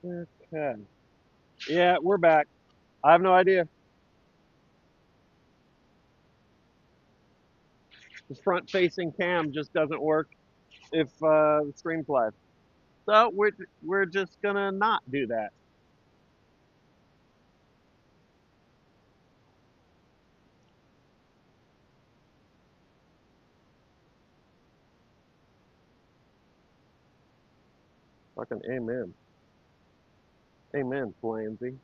Okay. Yeah, we're back. I have no idea. The front-facing cam just doesn't work if the stream's live. So we're just gonna not do that. Fucking amen. Amen, Flansy.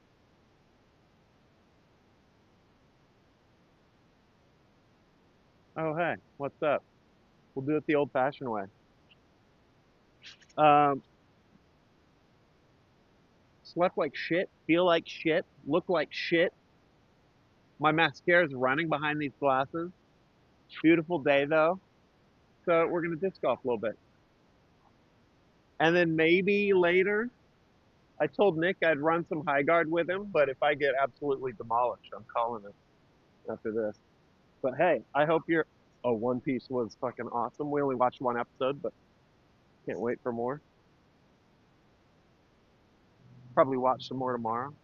Oh hey, what's up? We'll do it the old-fashioned way. Um, slept like shit, feel like shit, look like shit. My mascara is running behind these glasses. Beautiful day though, so we're gonna disc golf a little bit, and then maybe later. I told Nick I'd run some high guard with him, but if I get absolutely demolished, I'm calling it after this. But hey, I hope you're. Oh, One Piece was fucking awesome. We only watched one episode, but can't wait for more. Probably watch some more tomorrow.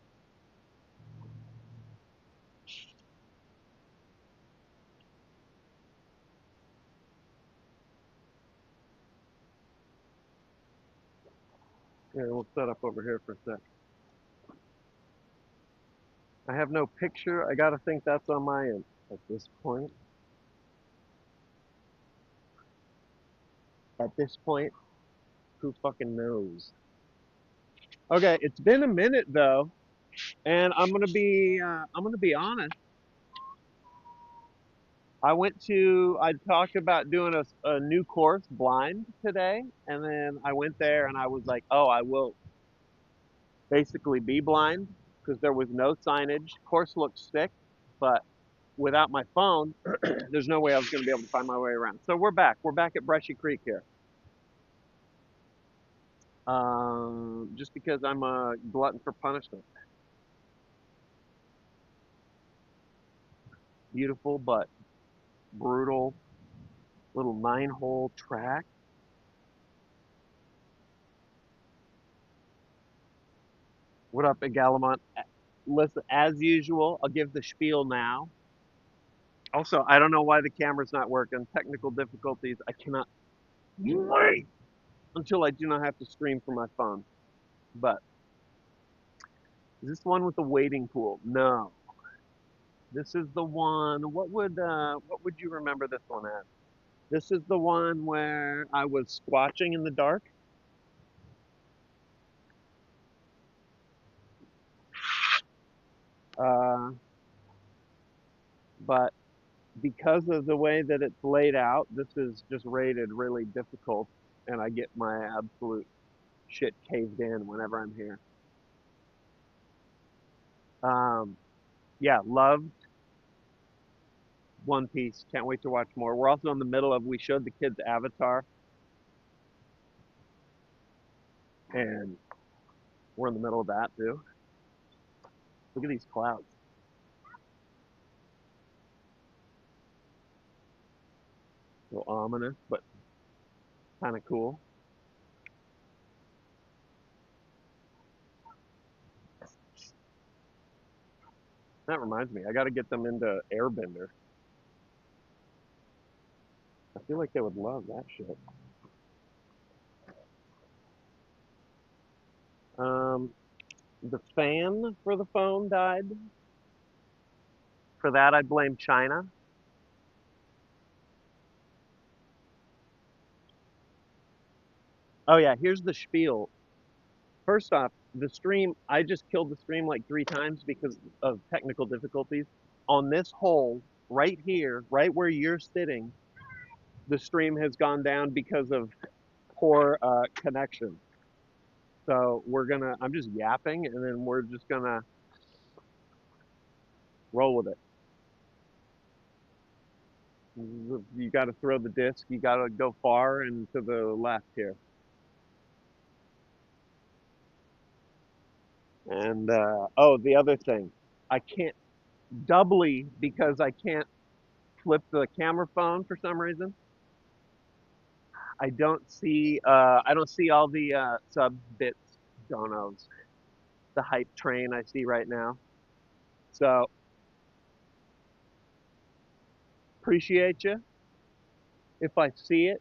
Yeah, we'll set up over here for a sec. I have no picture. I gotta think that's on my end at this point. At this point, who fucking knows? Okay, it's been a minute though, and I'm gonna be honest. I talked about doing a new course blind today, and then I went there and I was like, oh, I will basically be blind because there was no signage. Course looked sick, but without my phone, there's no way I was going to be able to find my way around. So we're back. We're back at Brushy Creek here. Just because I'm a glutton for punishment. Beautiful but brutal little 9-hole track. What up, Galamont? Listen, as usual, I'll give the spiel now. Also, I don't know why the camera's not working. Technical difficulties. I cannot wait until I do not have to stream from my phone. But is this one with the wading pool? No. This is the one. What would you remember this one as? This is the one where I was squatching in the dark. Uh, but because of the way that it's laid out, this is just rated really difficult, and I get my absolute shit caved in whenever I'm here. Um, yeah, love One Piece. Can't wait to watch more. We're also in the middle of. We showed the kids Avatar, and we're in the middle of that too. Look at these clouds. A little ominous, but kind of cool. That reminds me, I got to get them into Airbender. I feel like they would love that shit. Um, the fan for the phone died. For that, I blame China. Oh yeah, here's the spiel. First off, the stream, I just killed the stream like 3 times because of technical difficulties. On this hole, right here, right where you're sitting, the stream has gone down because of poor connection. So I'm just yapping and then we're just gonna roll with it. You got to throw the disc, you got to go far and to the left here. And oh, the other thing, I can't doubly because I can't flip the camera phone for some reason. I don't see all the sub bits donos. the hype train I see right now. So appreciate you. If I see it,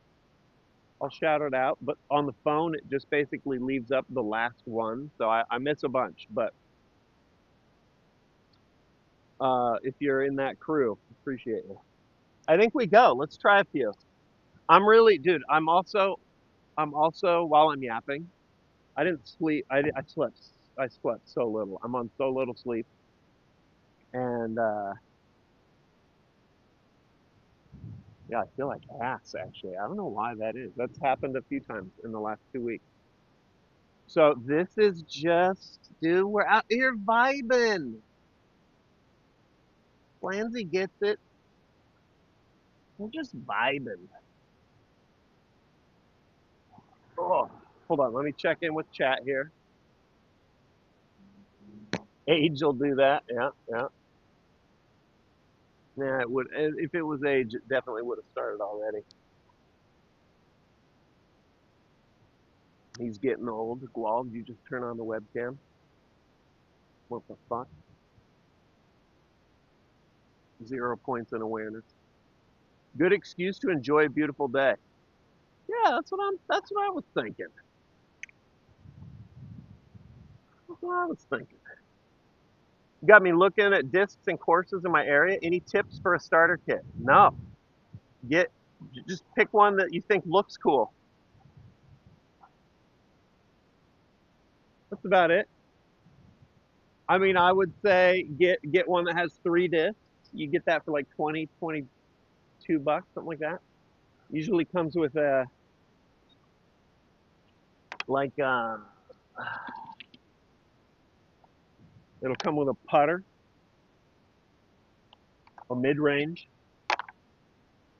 I'll shout it out. But on the phone, it just basically leaves up the last one. So I miss a bunch. But if you're in that crew, appreciate you. I think we go. Let's try a few. I'm really, dude. I'm also while I'm yapping. I didn't sleep. I slept. I slept so little. I'm on so little sleep, and yeah, I feel like ass actually. I don't know why that is. That's happened a few times in the last 2 weeks. So this is just, dude. We're out here vibing. Flanzy gets it. We're just vibing. Oh, hold on. Let me check in with chat here. Age will do that. Yeah, yeah. Yeah, it would. If it was age, it definitely would have started already. He's getting old. Gual, you just turn on the webcam. What the fuck? 0 points in awareness. Good excuse to enjoy a beautiful day. Yeah, that's what I was thinking. That's what I was thinking. You got me looking at discs and courses in my area. Any tips for a starter kit? No. Get just pick one that you think looks cool. That's about it. I mean, I would say get one that has 3 discs. You get that for like 20, 22 bucks, something like that. Usually comes with a like it'll come with a putter, a mid-range,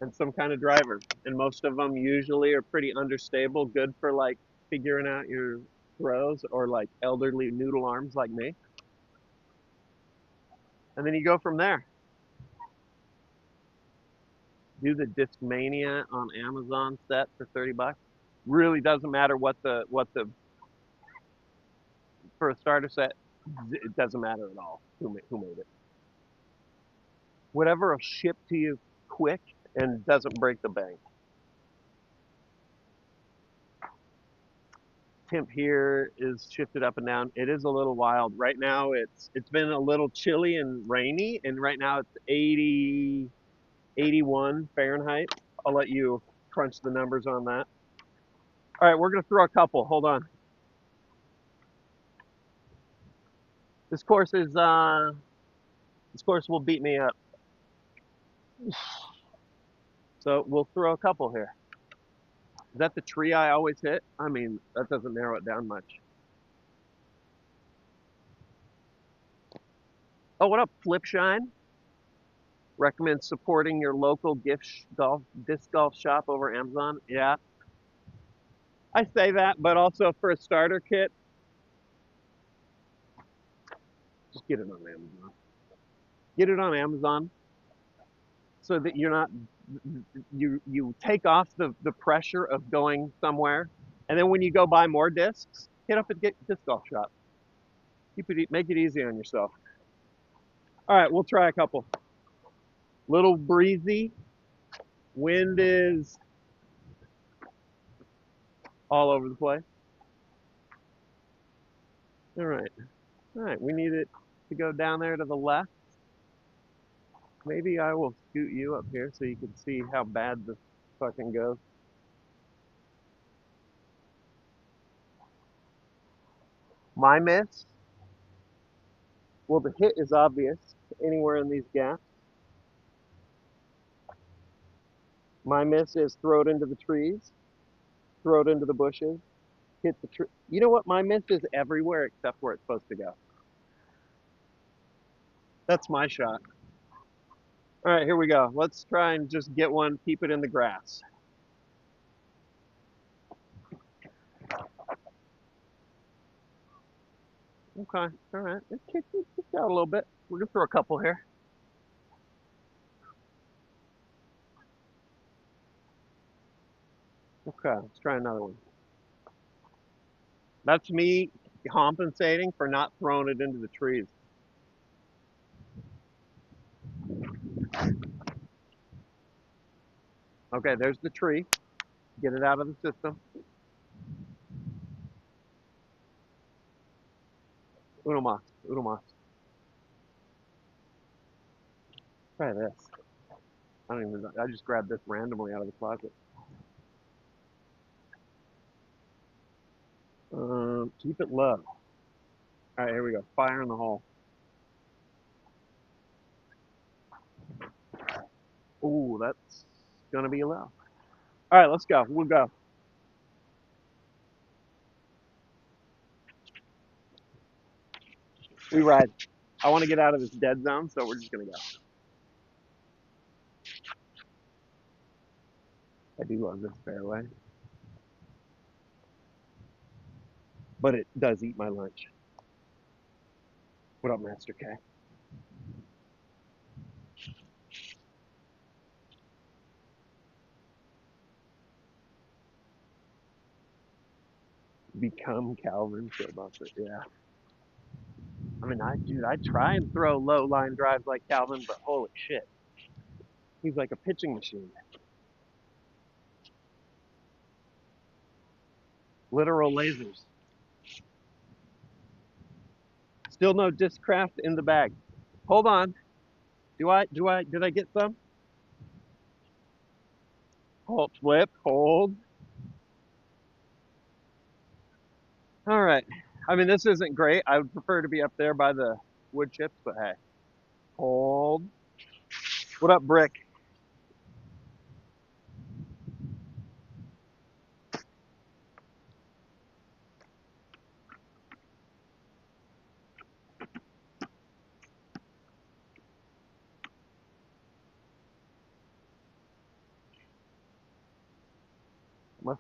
and some kind of driver. And most of them usually are pretty understable, good for like figuring out your throws or like elderly noodle arms like me. And then you go from there. Do the Discmania on Amazon set for 30 bucks. Really doesn't matter what the for a starter set, it doesn't matter at all who made it. Whatever will ship to you quick and doesn't break the bank. Temp here is shifted up and down. It is a little wild. Right now it's been a little chilly and rainy, and right now it's 80, 81 Fahrenheit. I'll let you crunch the numbers on that. All right, we're gonna throw a couple. Hold on. This course is this course will beat me up. So we'll throw a couple here. Is that the tree I always hit? I mean, that doesn't narrow it down much. Oh, what up, Flipshine? Recommend supporting your local disc golf shop over Amazon. Yeah, I say that, but also for a starter kit, just get it on Amazon. Get it on Amazon so that you're not you take off the pressure of going somewhere, and then when you go buy more discs, hit up a disc golf shop. Make it easy on yourself. All right, we'll try a couple. Little breezy. Wind is all over the place. All right. All right. We need it to go down there to the left. Maybe I will scoot you up here so you can see how bad this fucking goes. My miss. Well, the hit is obvious anywhere in these gaps. My miss is throw it into the trees, throw it into the bushes, hit the tree. You know what? My miss is everywhere except where it's supposed to go. That's my shot. All right, here we go. Let's try and just get one, keep it in the grass. Okay, all right. It kicked out a little bit. We're gonna throw a couple here. Okay, let's try another one. That's me compensating for not throwing it into the trees. Okay, there's the tree. Get it out of the system. Uno mas, uno mas. Try this. I just grabbed this randomly out of the closet. Keep it low. All right, here we go. Fire in the hole. Ooh, that's gonna be low. All right, let's go. We'll go. We ride. I want to get out of this dead zone, so we're just gonna go. I do love this fairway, but it does eat my lunch. What up, Master K? Become Calvin Filibuster. Yeah. I mean, I try and throw low line drives like Calvin, but holy shit, he's like a pitching machine. Literal lasers. Still no Discraft in the bag. Hold on. Did I get some? Hold, flip, hold. All right. I mean, this isn't great. I would prefer to be up there by the wood chips, but hey. Hold. What up, Brick?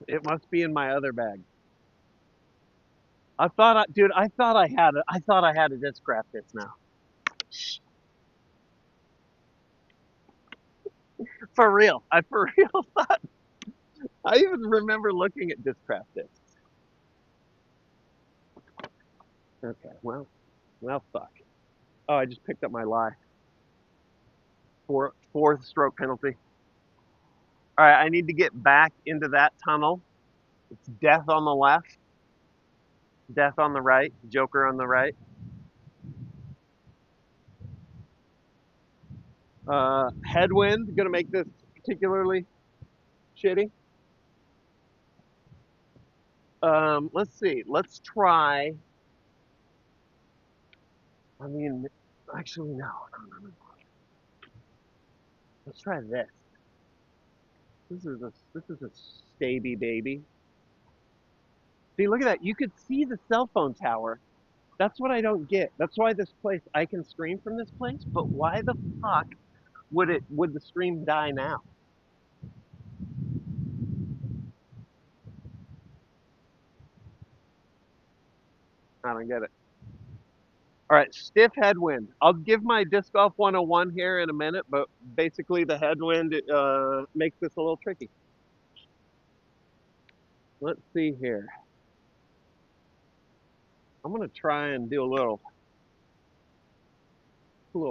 It must be in my other bag. Dude, I thought I had a Discraft this now. For real. I for real thought. I even remember looking at Discraft discs. Okay, well, fuck. Oh, I just picked up my lie. Fourth stroke penalty. All right, I need to get back into that tunnel. It's death on the left, death on the right, Joker on the right. Headwind, gonna make this particularly shitty. Let's see. Let's try. I mean, actually, no. Let's try this. This is a staby baby. See, look at that. You could see the cell phone tower. That's what I don't get. That's why this place, I can stream from this place, but why the fuck would the stream die now? I don't get it. All right, stiff headwind. I'll give my disc golf 101 here in a minute, but basically the headwind makes this a little tricky. Let's see here. I'm gonna try and do a little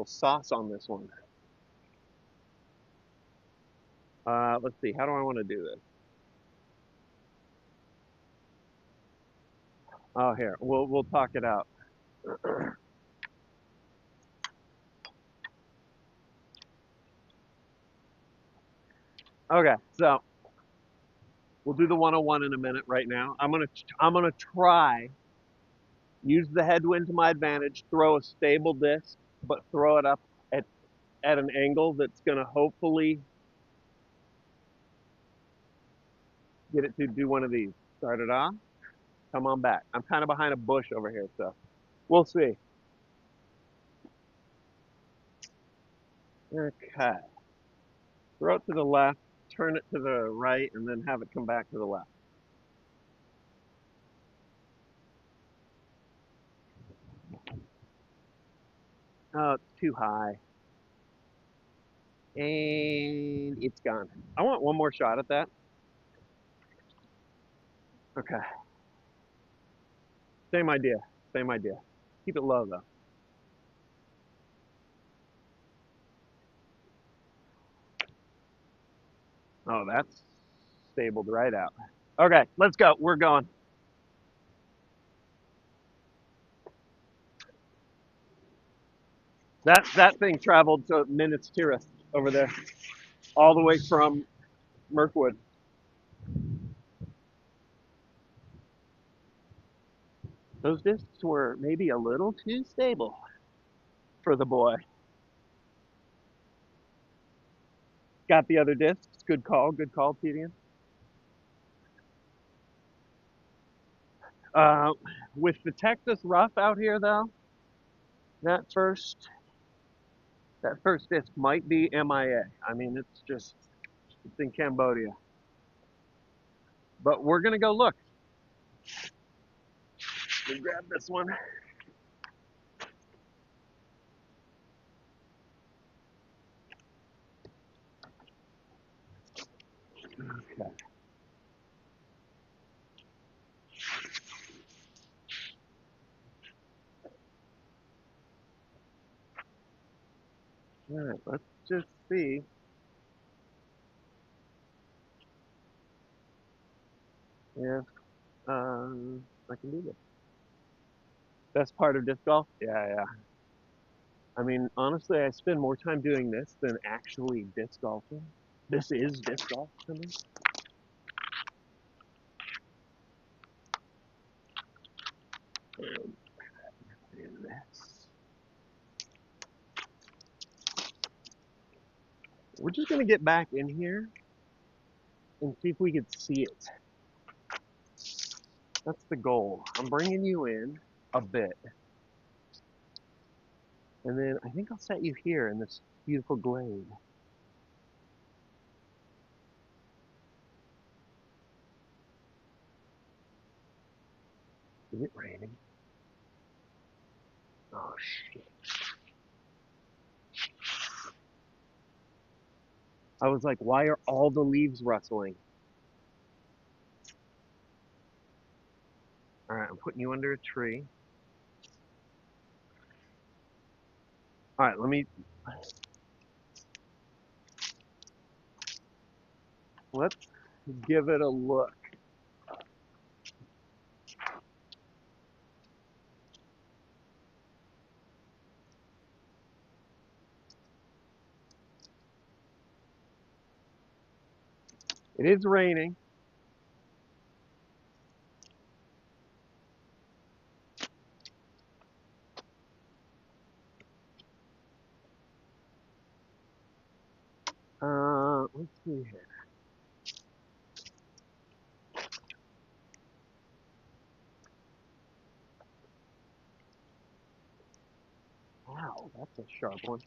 sauce on this one. Let's see. How do I want to do this? Oh, here. We'll talk it out. Okay, so we'll do the 101 in a minute right now. I'm gonna try use the headwind to my advantage, throw a stable disc, but throw it up at at an angle that's gonna hopefully get it to do one of these. Start it off. Come on back. I'm kind of behind a bush over here, so we'll see. Okay. Throw it to the left, turn it to the right, and then have it come back to the left. Oh, it's too high. And it's gone. I want one more shot at that. Okay. Same idea. Same idea. Keep it low though. Oh, that's stabled right out. Okay, let's go. We're going. That thing traveled to Minas Tirith over there, all the way from Mirkwood. Those discs were maybe a little too stable for the boy. Got the other discs. Good call. Good call, Tedian. Uh, with the Texas rough out here, though, that first that first disc might be MIA. I mean, it's in Cambodia. But we're gonna go look. Let me grab this one. Okay. All right. Let's just see if I can do this. Best part of disc golf? Yeah, yeah. I mean, honestly, I spend more time doing this than actually disc golfing. This is disc golf to me. In this. We're just gonna get back in here and see if we can see it. That's the goal. I'm bringing you in a bit, and then I think I'll set you here in this beautiful glade. Is it raining? Oh shit. I was like, why are all the leaves rustling? All right, I'm putting you under a tree. All right, let's give it a look. It is raining. Let's see here. Wow, that's a sharp one.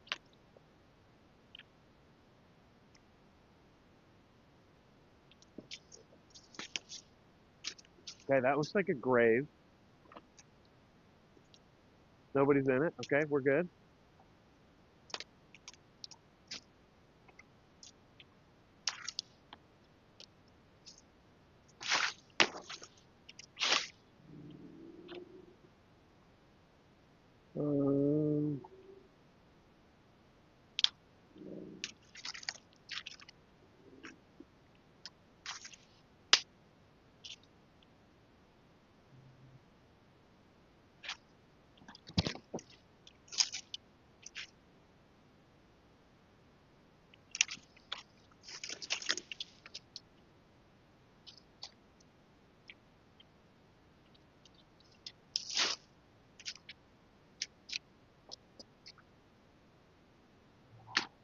Okay, that looks like a grave. Nobody's in it. Okay, we're good. Um,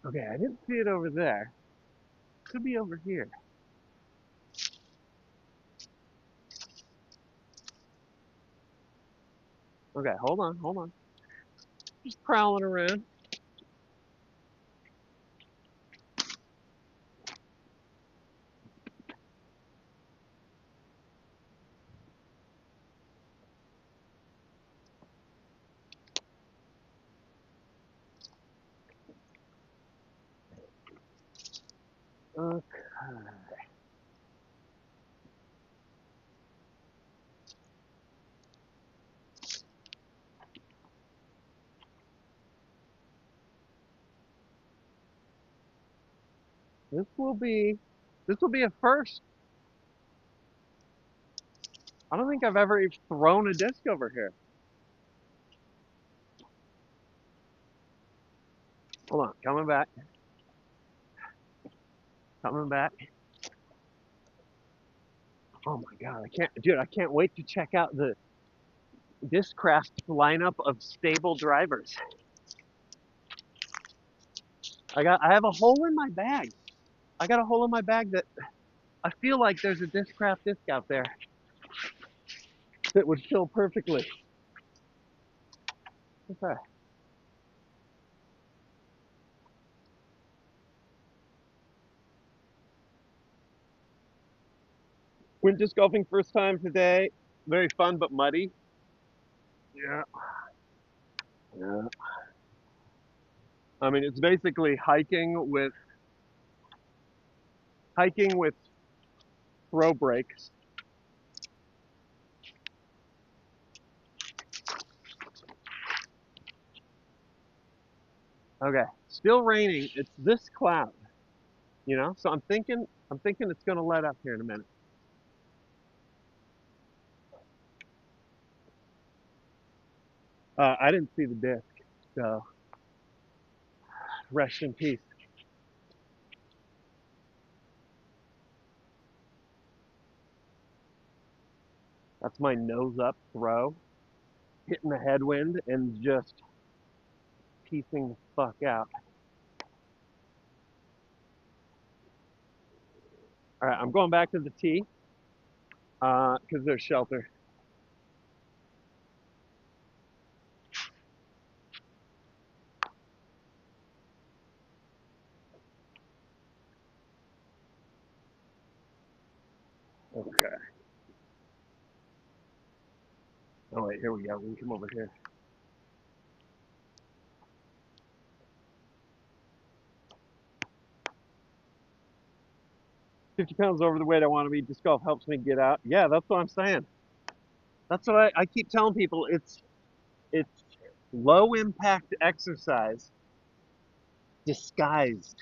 okay, I didn't see it over there. Could be over here. Okay, hold on, hold on. Just prowling around. Okay. This will be this will be a first. I don't think I've ever even thrown a disc over here. Hold on, coming back. Coming back. Oh my god, I can't wait to check out the Discraft lineup of stable drivers. I have a hole in my bag. I got a hole in my bag that I feel like there's a Discraft disc out there that would fill perfectly. Okay. Went disc golfing first time today. Very fun but muddy. Yeah. Yeah. I mean, it's basically hiking with throw breaks. Okay. Still raining. It's this cloud, So I'm thinking it's going to let up here in a minute. I didn't see the disc, so rest in peace. That's my nose up throw, hitting the headwind and just piecing the fuck out. All right, I'm going back to the tee because there's shelter. Okay. Oh wait, here we go. We can come over here. 50 pounds over the weight I want to be. Disc golf helps me get out. Yeah, that's what I'm saying. That's what I keep telling people. It's low impact exercise disguised.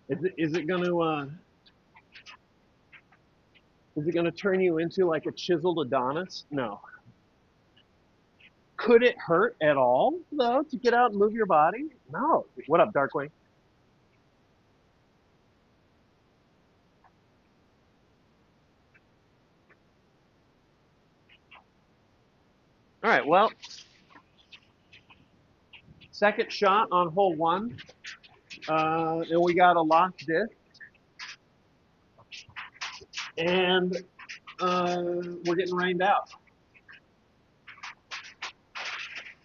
Is it gonna turn you into like a chiseled Adonis? No. Could it hurt at all though to get out and move your body? No. What up, Darkwing? All right. Well, second shot on hole one, and we got a locked disc, and we're getting rained out,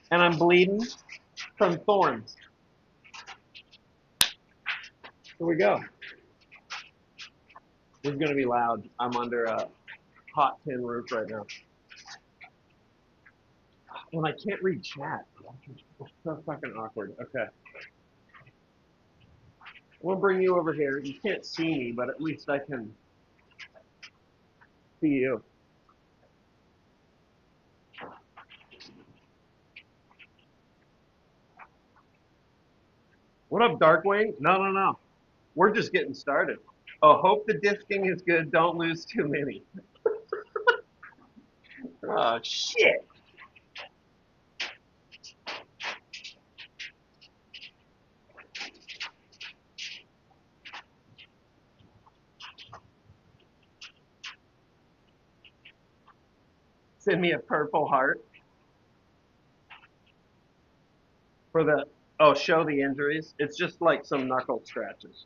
and I'm bleeding from thorns. Here we go. This is gonna be loud. I'm under a hot tin roof right now. And I can't read chat. It's so fucking awkward. Okay. We'll bring you over here. You can't see me, but at least I can see you. What up, Darkwing? No, no, no. We're just getting started. Oh, hope the disking is good. Don't lose too many. Oh, shit. Send me a purple heart for the. Oh, show the injuries. It's just like some knuckle scratches.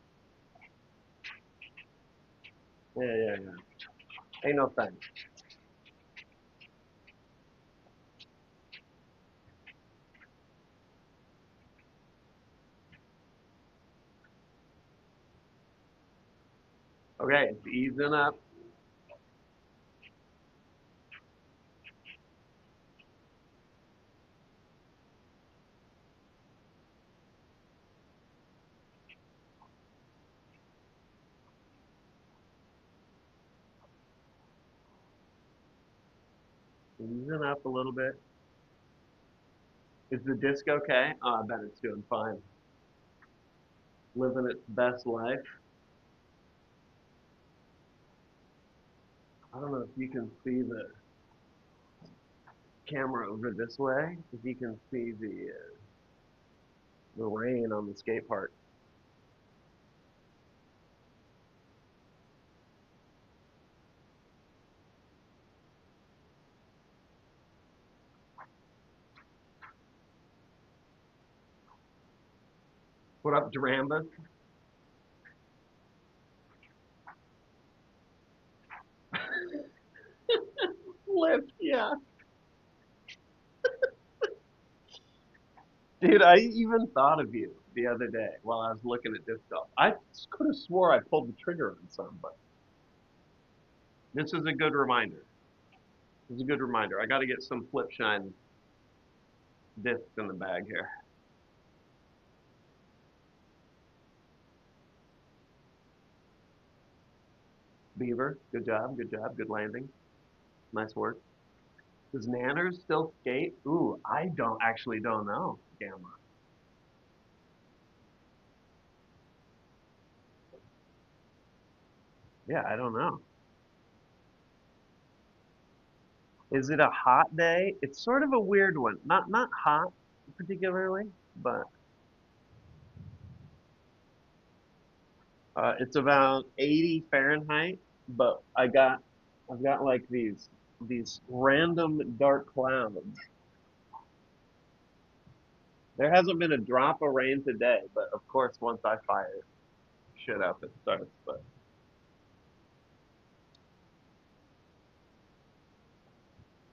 Yeah, yeah, yeah. Ain't no thing. Okay, it's easing up. Easing up a little bit. Is the disc okay? Oh, I bet it's doing fine. Living its best life. I don't know if you can see the camera over this way. If you can see the rain on the skate park. What up, Drambus? Lift, yeah. Dude, I even thought of you the other day while I was looking at disc golf. I could have swore I pulled the trigger on some, but this is a good reminder. This is a good reminder. I got to get some flip shine discs in the bag here. Beaver, good job, good landing. Nice work. Does Nanners still skate? Ooh, I don't know, Gamma. Yeah, I don't know. Is it a hot day? It's sort of a weird one. Not hot particularly, but it's about 80 Fahrenheit. But I've got like these random dark clouds. There hasn't been a drop of rain today, but of course once I fire shit up it starts. But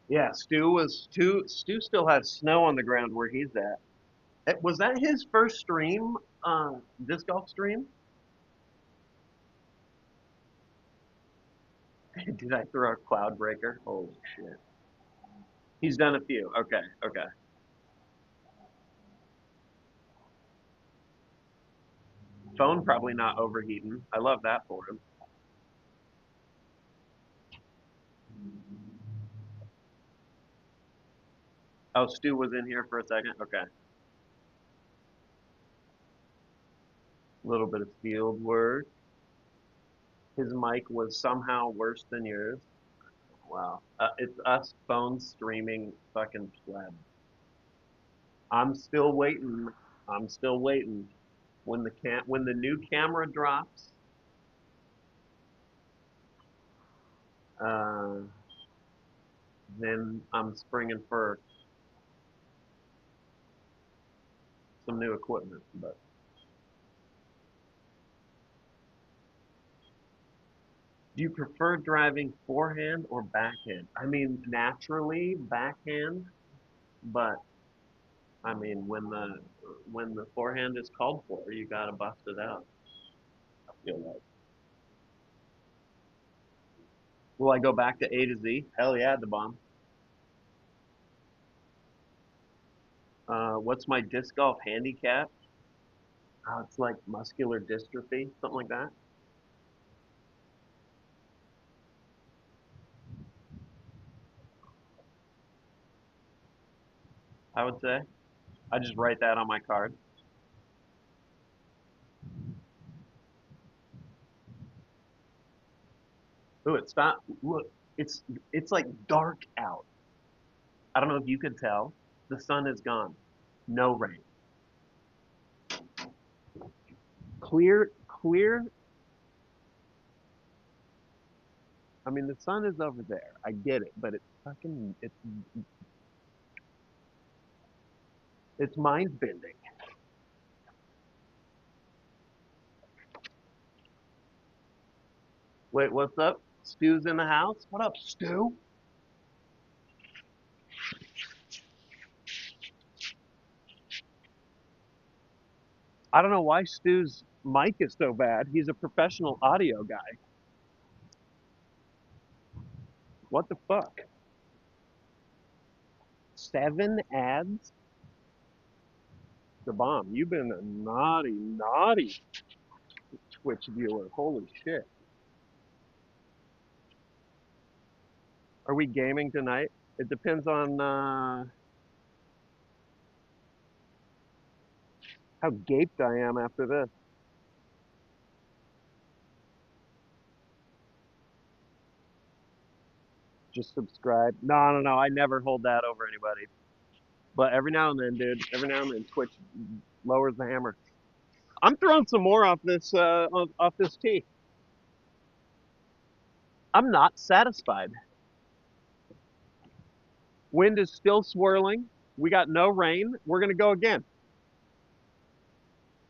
yeah, Stu still has snow on the ground where he's at. Was that his first stream, disc golf stream? Did I throw a cloud breaker? Holy shit. He's done a few. Okay, okay. Phone probably not overheating. I love that for him. Oh, Stu was in here for a second. Okay. A little bit of field work. His mic was somehow worse than yours. Wow. It's us phone streaming fucking pleb. I'm still waiting. I'm still waiting. When the new camera drops, uh, then I'm springing for some new equipment. But do you prefer driving forehand or backhand? I mean, naturally backhand, but I mean, when the forehand is called for, you gotta bust it out. I feel like. Will I go back to A to Z? Hell yeah, the bomb. What's my disc golf handicap? Oh, it's like muscular dystrophy, something like that. I would say. I just write that on my card. Ooh, it's not. Look, it's like dark out. I don't know if you can tell. The sun is gone. No rain. Clear, clear. I mean, the sun is over there. I get it, but it's mind bending. Wait, what's up? Stu's in the house. What up, Stu? I don't know why Stu's mic is so bad. He's a professional audio guy. What the fuck? 7 ads? The bomb. You've been a naughty Twitch viewer. Holy shit. Are we gaming tonight? It depends on How gaped I am after this. Just subscribe. No. I never hold that over anybody. But every now and then, dude, every now and then, Twitch lowers the hammer. I'm throwing some more off this off this tee. I'm not satisfied. Wind is still swirling. We got no rain. We're gonna go again.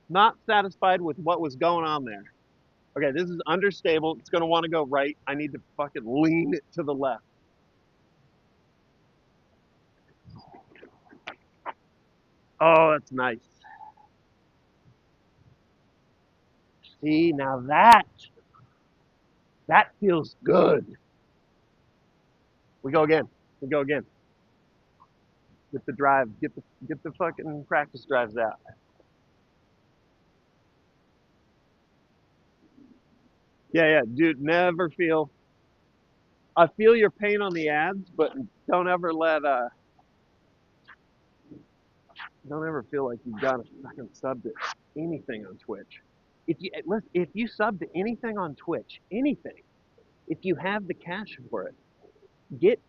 Not satisfied with what was going on there. Okay, this is understable. It's gonna want to go right. I need to fucking lean it to the left. Oh, that's nice. See, now that feels good. We go again. We go again. Get the drive. Get the fucking practice drives out. Yeah, dude. Never feel. I feel your pain on the ads, but don't ever feel like you gotta fucking sub to anything on Twitch. If you sub to anything on Twitch, anything, if you have the cash for it, get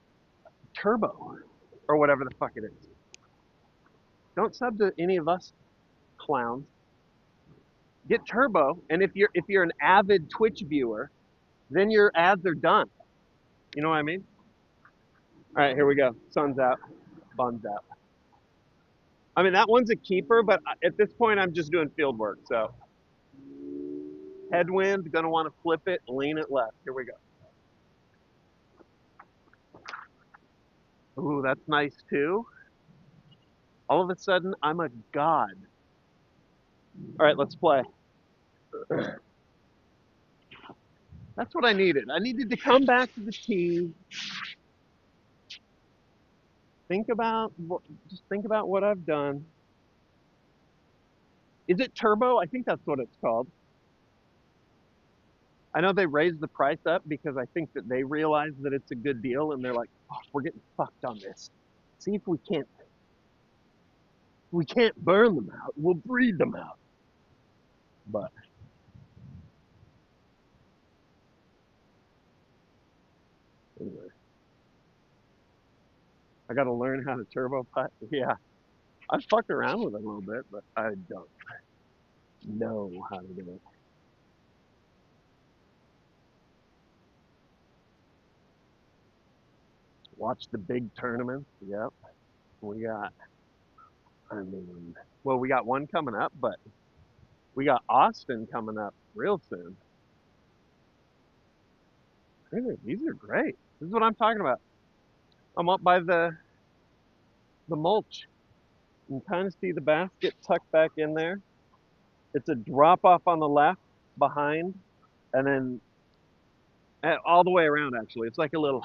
Turbo or whatever the fuck it is. Don't sub to any of us clowns. Get Turbo, and if you're an avid Twitch viewer, then your ads are done. You know what I mean? All right, here we go. Sun's out, bun's out. I mean that one's a keeper, but at this point I'm just doing field work. So headwind, gonna want to flip it, lean it left. Here we go. Ooh, that's nice too. All of a sudden, I'm a god. All right, let's play. That's what I needed. I needed to come back to the tee. Just think about what I've done. Is it Turbo? I think that's what it's called. I know they raised the price up because I think that they realize that it's a good deal and they're like, oh, we're getting fucked on this. See if we can't burn them out. We'll breed them out. But anyway, I got to learn how to turbo putt. Yeah, I fucked around with it a little bit, but I don't know how to do it. Watch the big tournaments. Yep, we got. I mean, well, we got one coming up, but we got Austin coming up real soon. These are great. This is what I'm talking about. I'm up by the mulch. You can kind of see the basket tucked back in there. It's a drop off on the left behind, and then all the way around. Actually, it's like a little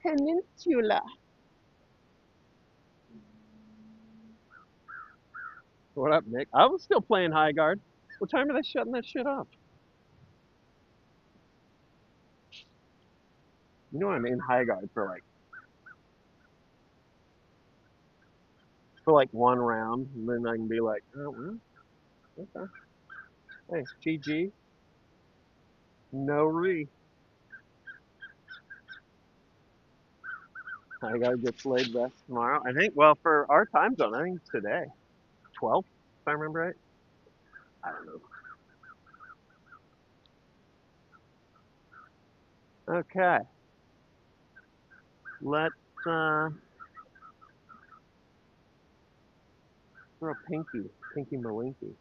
peninsula. What up, Nick? I was still playing high guard. What time are they shutting that shit off? You know I'm in high guard for like one round, and then I can be like, oh well, okay. Thanks, GG. No re. I gotta get Slade West tomorrow. I think. Well, for our time zone, I think it's today, 12, if I remember right. I don't know. Okay. Let's throw Pinky Malinky.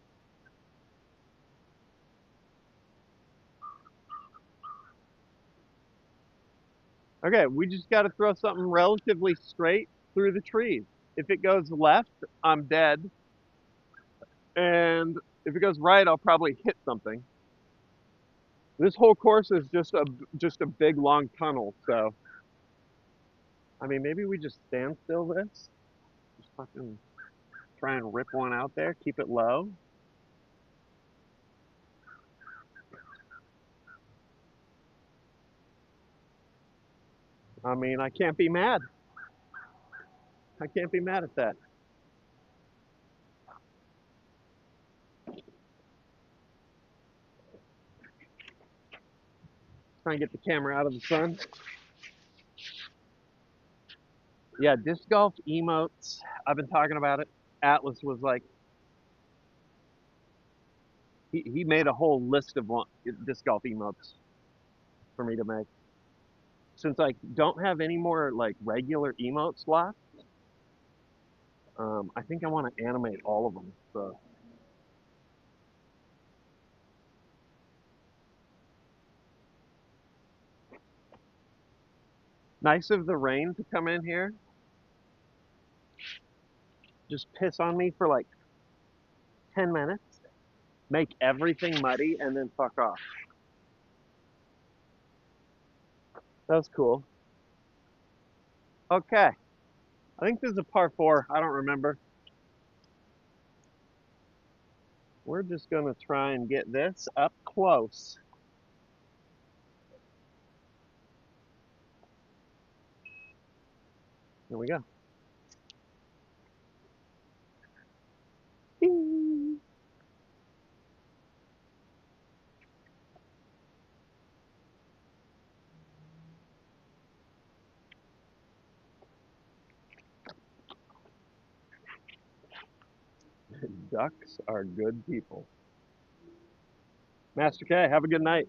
Okay, we just got to throw something relatively straight through the trees. If it goes left, I'm dead. And if it goes right, I'll probably hit something. This whole course is just a big long tunnel, so I mean maybe we just stand still this. Just fucking try and rip one out there, keep it low. I mean, I can't be mad. I can't be mad at that. Try and get the camera out of the sun. Yeah, disc golf emotes. I've been talking about it. Atlas was like, he made a whole list of disc golf emotes for me to make. Since I don't have any more like regular emotes left, I think I want to animate all of them. So nice of the rain to come in here. Just piss on me for like 10 minutes, make everything muddy, and then fuck off. That was cool. Okay. I think this is a par four. I don't remember. We're just going to try and get this up close. Here we go. Ding. Ducks are good people. Master K, have a good night.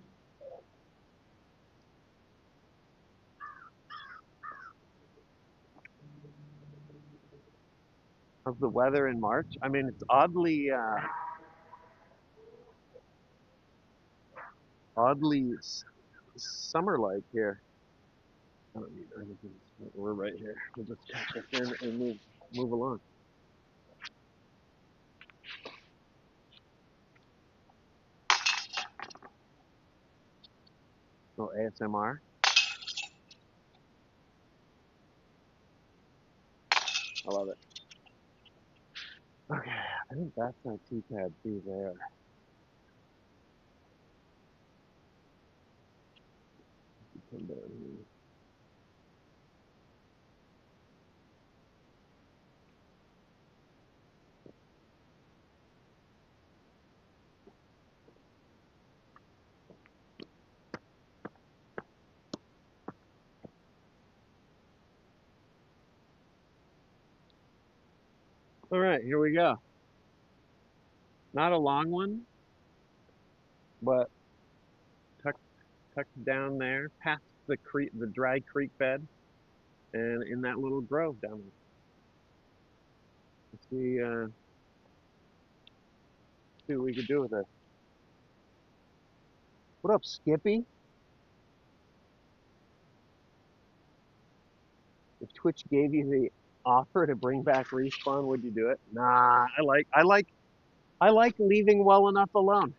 How's the weather in March? I mean, it's oddly summer-like here. I don't need anything. We're right here. We'll just check this in and move along. A little ASMR. I love it. Okay, I think that's my T-pad too there. Come down here. All right, here we go. Not a long one, but tucked down there, past the creek, the dry creek bed, and in that little grove down there. Let's see what we could do with it. What up, Skippy? If Twitch gave you the offer to bring back respawn, would you do it? Nah, I like leaving well enough alone.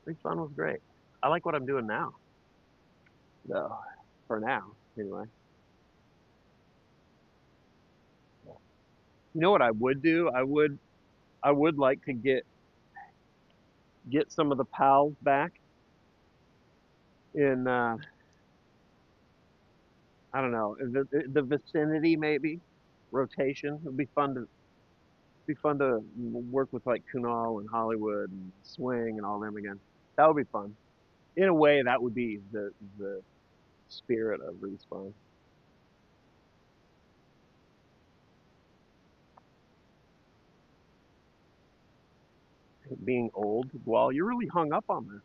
Respawn was great. I like what I'm doing now, though. For now, anyway. You know what I would do? I would like to get some of the pals back in I don't know, the vicinity maybe rotation. It'd be fun to work with like Kunal and Hollywood and Swing and all them again. That would be fun. In a way, that would be the spirit of Respawn. Being old, well, you're really hung up on this.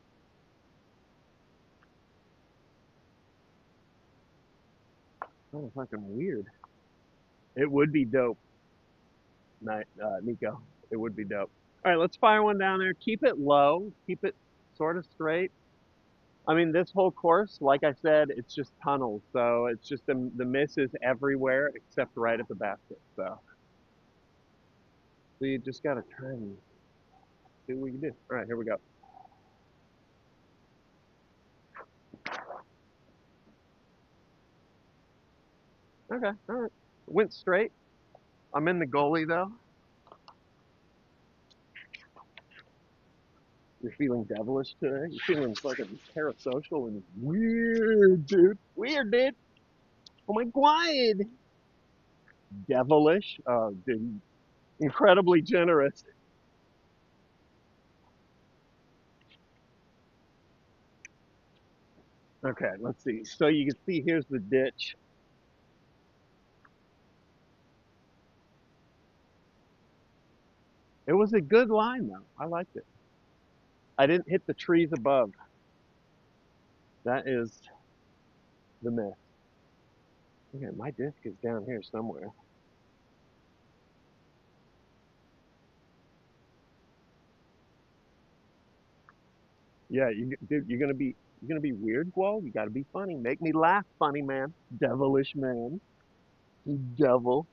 Oh, fucking weird. It would be dope, Nico. It would be dope. All right, let's fire one down there. Keep it low. Keep it sort of straight. I mean, this whole course, like I said, it's just tunnels. So it's just the miss is everywhere except right at the basket. So you just got to try and see what you can do. All right, here we go. Okay, all right. Went straight. I'm in the goalie though. You're feeling devilish today? You're feeling fucking parasocial and weird, dude. Weird, dude. Oh my god. Devilish. Oh, dude. Incredibly generous. Okay, let's see. So you can see here's the ditch. It was a good line though. I liked it. I didn't hit the trees above. That is the myth. Okay, my disc is down here somewhere. Yeah, dude, you're gonna be weird, Gual. You gotta be funny. Make me laugh, funny man. Devilish man. Devil.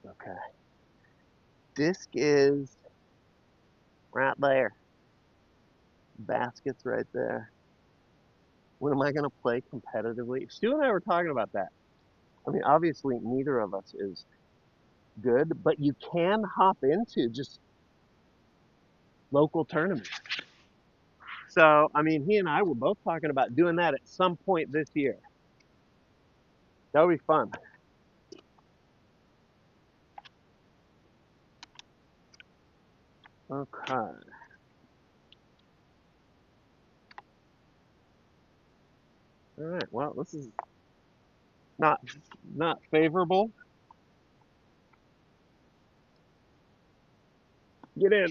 Okay. Disc is right there. Basket's right there. When am I gonna play competitively? Stu and I were talking about that. I mean, obviously neither of us is good, but you can hop into just local tournaments. So, I mean, he and I were both talking about doing that at some point this year. That would be fun. Okay. All right. Well, this is not not favorable. Get in.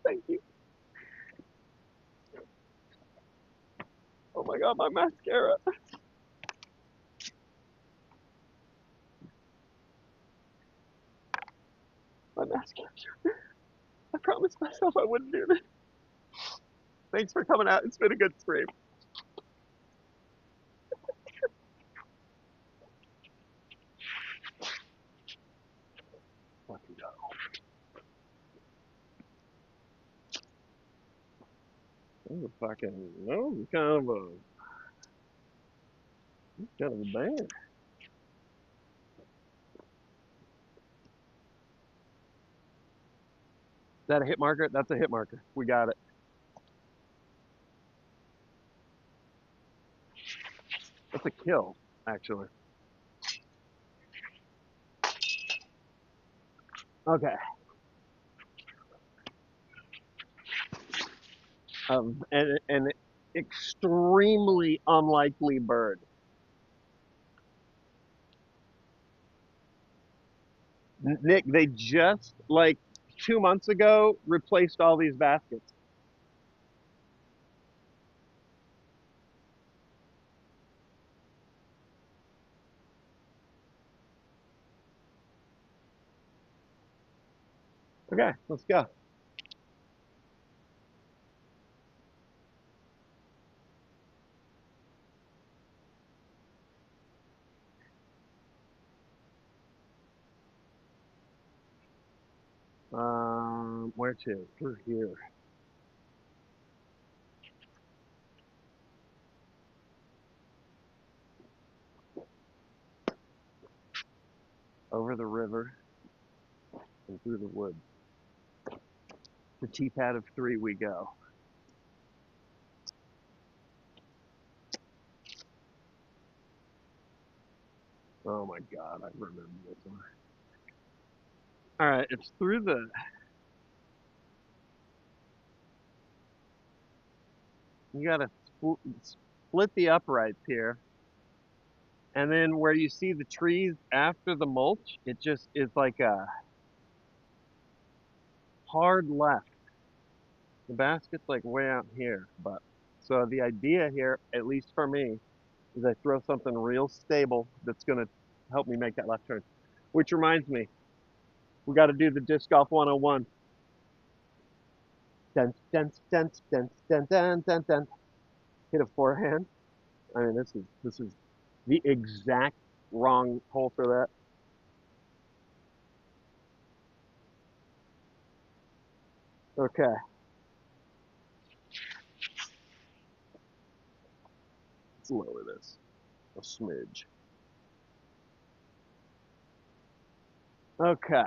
Thank you. Oh my God, my mascara. My mascara. I promised myself I wouldn't do this. Thanks for coming out. It's been a good stream. Fucking go. This is a fucking no, kind of a band. Is that a hit marker? That's a hit marker. We got it. That's a kill, actually. Okay. An extremely unlikely bird. Nick, they just like 2 months ago replaced all these baskets. Okay, let's go. Where to? Through here. Over the river and through the woods. The T-pad of three we go. Oh my God, I remember this one. All right, it's through the. You gotta split the uprights here, and then where you see the trees after the mulch, it just is like a hard left. The basket's like way out here, but so the idea here, at least for me, is I throw something real stable that's gonna help me make that left turn. Which reminds me, we got to do the disc golf 101. Dun, dun, dun, dun, dun, dun, dun, dun. Hit a forehand. I mean, this is the exact wrong hole for that. Okay, let's lower this a smidge. Okay,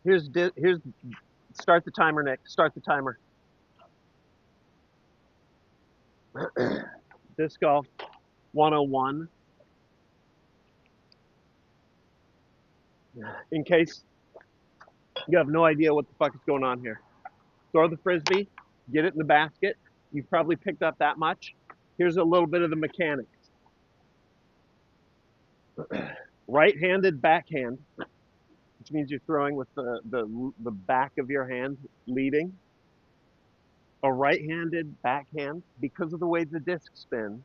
here's start the timer, Nick. Start the timer. Disc golf 101. in case you have no idea what the fuck is going on here. Throw the frisbee, get it in the basket. You've probably picked up that much. Here's a little bit of the mechanics. Right-handed backhand, which means you're throwing with the back of your hand leading. A right-handed backhand, because of the way the disc spins,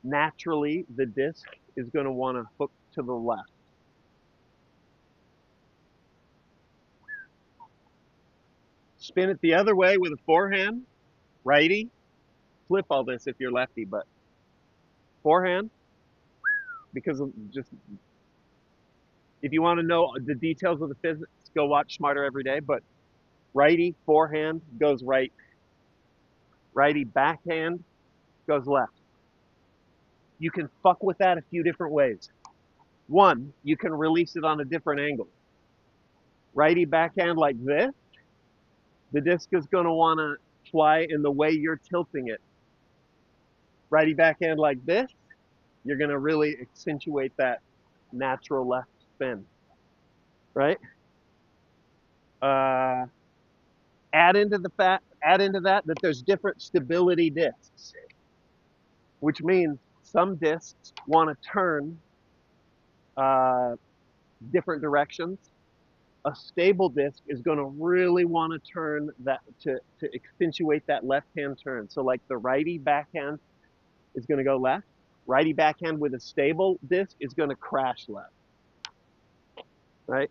naturally the disc is going to want to hook to the left. Spin it the other way with a forehand, righty. Flip all this if you're lefty, but forehand, because of just, if you want to know the details of the physics, go watch Smarter Every Day, but righty, forehand goes right. Righty backhand goes left. You can fuck with that a few different ways. One, you can release it on a different angle. Righty backhand like this, the disc is going to want to fly in the way you're tilting it. Righty backhand like this, you're going to really accentuate that natural left spin, right? Add into that there's different stability discs, which means some discs want to turn different directions. A stable disc is going to really want to turn that to accentuate that left-hand turn. So like the righty backhand is going to go left. Righty backhand with a stable disc is going to crash left, right?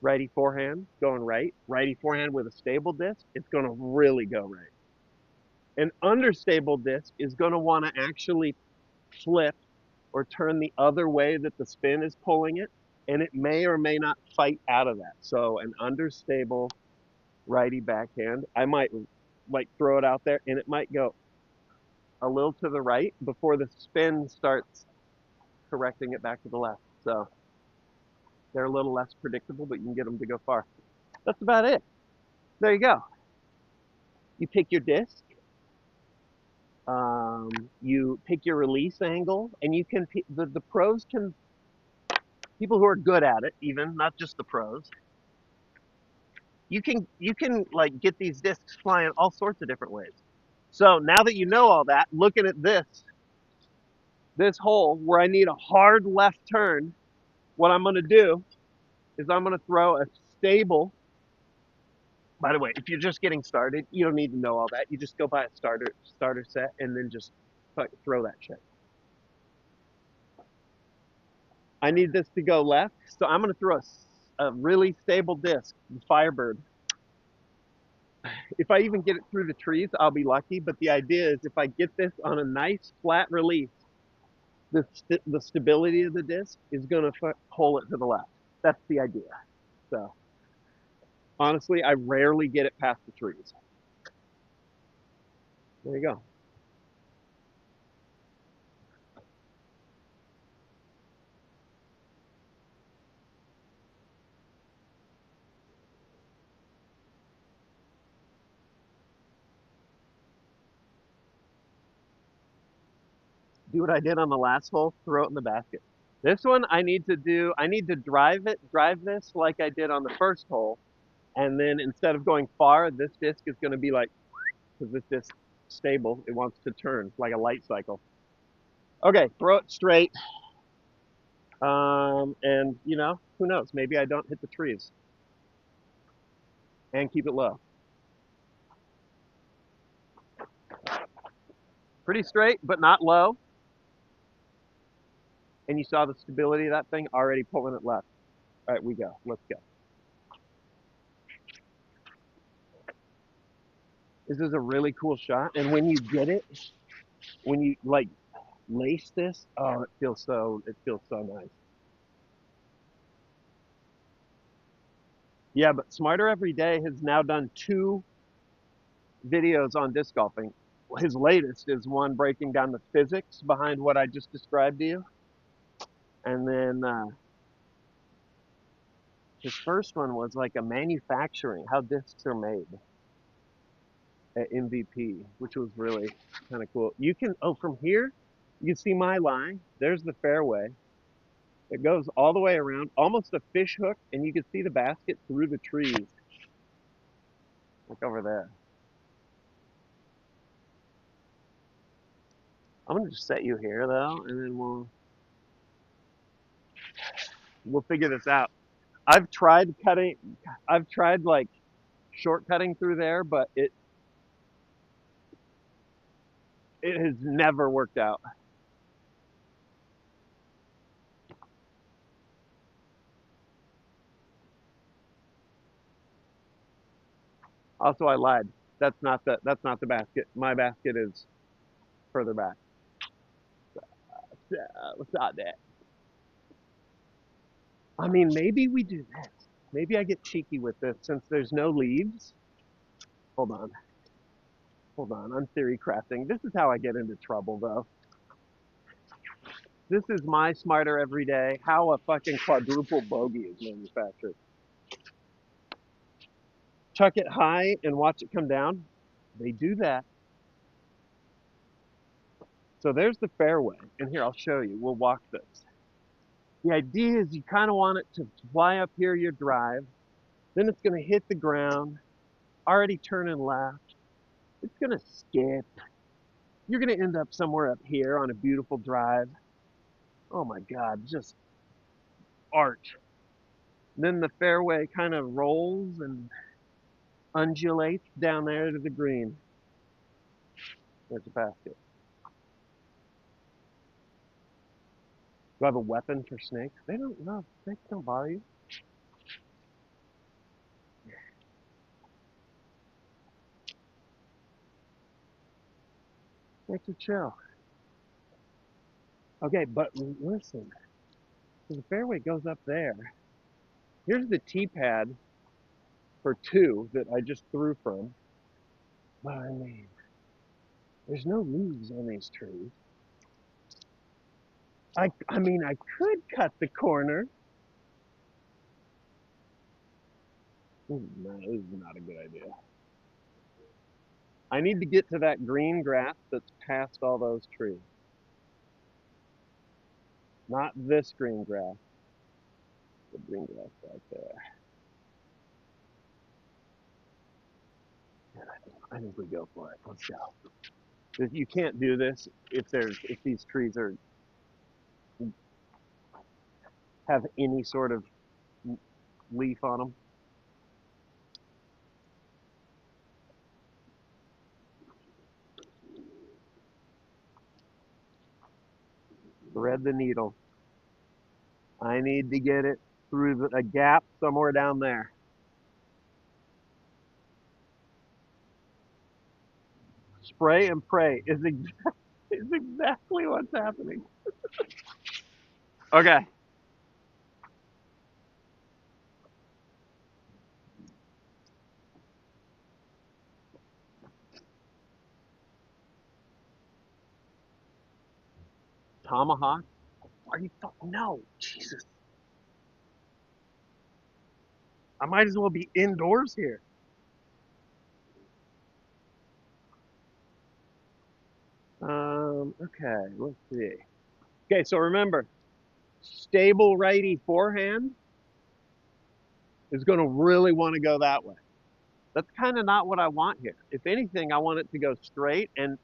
Righty forehand going right. Righty forehand with a stable disc, it's going to really go right. An understable disc is going to want to actually flip or turn the other way that the spin is pulling it, and it may or may not fight out of that. So an understable righty backhand, I might like throw it out there, and it might go a little to the right before the spin starts correcting it back to the left. So they're a little less predictable, but you can get them to go far. That's about it. There you go. You pick your disc, you pick your release angle, and you can the pros can, people who are good at it, even not just the pros, you can like get these discs flying all sorts of different ways. So now that you know all that, looking at this hole where I need a hard left turn, what I'm going to do is I'm going to throw a stable. By the way, if you're just getting started, you don't need to know all that. You just go buy a starter set and then just throw that shit. I need this to go left, so I'm going to throw a really stable disc, the Firebird. If I even get it through the trees, I'll be lucky. But the idea is if I get this on a nice flat release, the stability of the disc is going to pull it to the left. That's the idea. So honestly, I rarely get it past the trees. There you go. Do what I did on the last hole, throw it in the basket. This one I need to drive this like I did on the first hole. And then instead of going far, this disc is going to be like, because this disc stable, it wants to turn like a light cycle. Okay, throw it straight. And you know, who knows? Maybe I don't hit the trees and keep it low. Pretty straight, but not low. And you saw the stability of that thing already pulling it left. All right, we go. Let's go. This is a really cool shot. And when you get it, when you like lace this, oh, it feels so nice. Yeah, but Smarter Every Day has now done 2 videos on disc golfing. His latest is one breaking down the physics behind what I just described to you. And then his first one was like a manufacturing, how discs are made at MVP, which was really kind of cool. You can, oh, from here, you can see my line. There's the fairway. It goes all the way around, almost a fish hook, and you can see the basket through the trees. Like over there. I'm gonna just set you here though, and then we'll figure this out. I've tried cutting, I've tried like shortcutting through there, but it has never worked out. Also, I lied. That's not the basket. My basket is further back. What's not that? I mean, maybe we do this. Maybe I get cheeky with this since there's no leaves. Hold on. Hold on. I'm theory crafting. This is how I get into trouble, though. This is my smarter every day. How a fucking quadruple bogey is manufactured. Chuck it high and watch it come down. They do that. So there's the fairway. And here, I'll show you. We'll walk this. The idea is you kind of want it to fly up here your drive. Then it's going to hit the ground, already turning left. It's going to skip. You're going to end up somewhere up here on a beautiful drive. Oh my God, just art. Then the fairway kind of rolls and undulates down there to the green. There's a basket. Do I have a weapon for snakes? They don't know. Snakes don't bother you. Snakes are chill. Okay, but listen. So the fairway goes up there. Here's the tee pad for two that I just threw from. But I mean, there's no leaves on these trees. I mean, I could cut the corner. No, this is not a good idea. I need to get to that green grass that's past all those trees. Not this green grass. The green grass right there. I think we go for it. Let's go. You can't do this if these trees have any sort of leaf on them. Thread the needle. I need to get it through a gap somewhere down there. Spray and pray is exactly what's happening. Okay. Tomahawk. Are you no? Jesus. I might as well be indoors here. Okay, let's see. Okay, so remember, stable righty forehand is going to really want to go that way. That's kind of not what I want here. If anything, I want it to go straight, and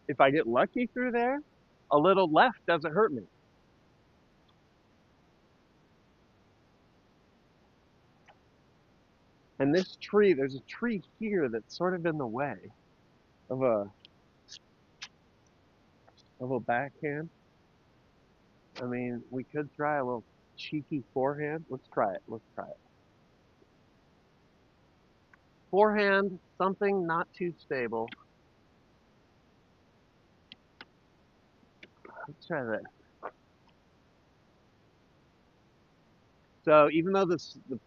if I get lucky through there, a little left doesn't hurt me. And this tree, there's a tree here that's sort of in the way of a backhand. I mean, we could try a little cheeky forehand. Let's try it. Let's try it. Forehand, something not too stable. Let's try this. So even though the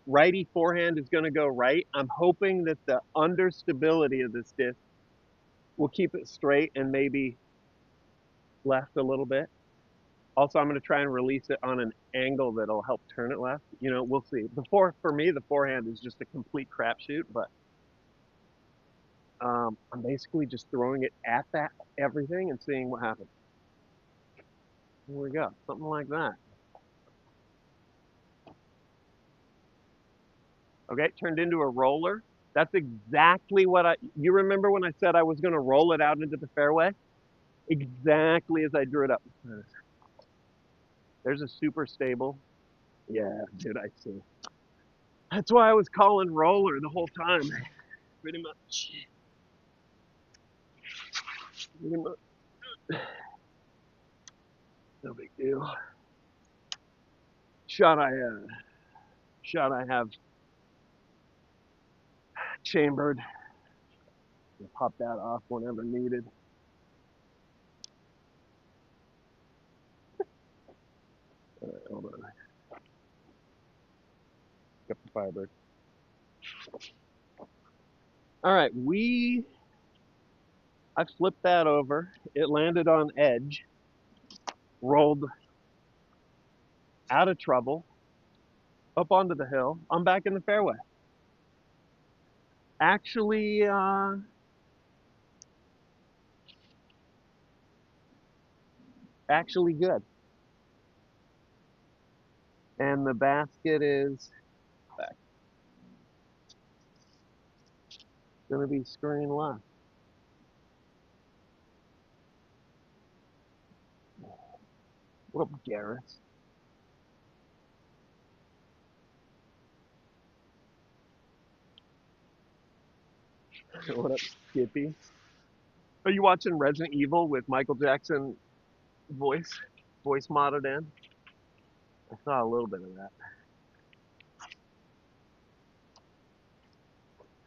righty forehand is going to go right, I'm hoping that the understability of this disc will keep it straight and maybe left a little bit. Also, I'm going to try and release it on an angle that'll help turn it left. We'll see. For me, the forehand is just a complete crapshoot, but I'm basically just throwing it at that everything and seeing what happens. Here we go, something like that. Okay, it turned into a roller. That's exactly what you remember when I said I was going to roll it out into the fairway? Exactly as I drew it up. There's a super stable. Yeah, dude, I see. That's why I was calling roller the whole time. Pretty much. Pretty much. No big deal. Shot I have chambered. I'll pop that off whenever needed. All right, hold on. Got the firebird. All right, I flipped that over. It landed on edge, rolled out of trouble, up onto the hill. I'm back in the fairway. Actually, actually good. And the basket is back. Gonna be screen left. What up, Gareth? What up, Skippy? Are you watching Resident Evil with Michael Jackson voice modded in? I saw a little bit of that.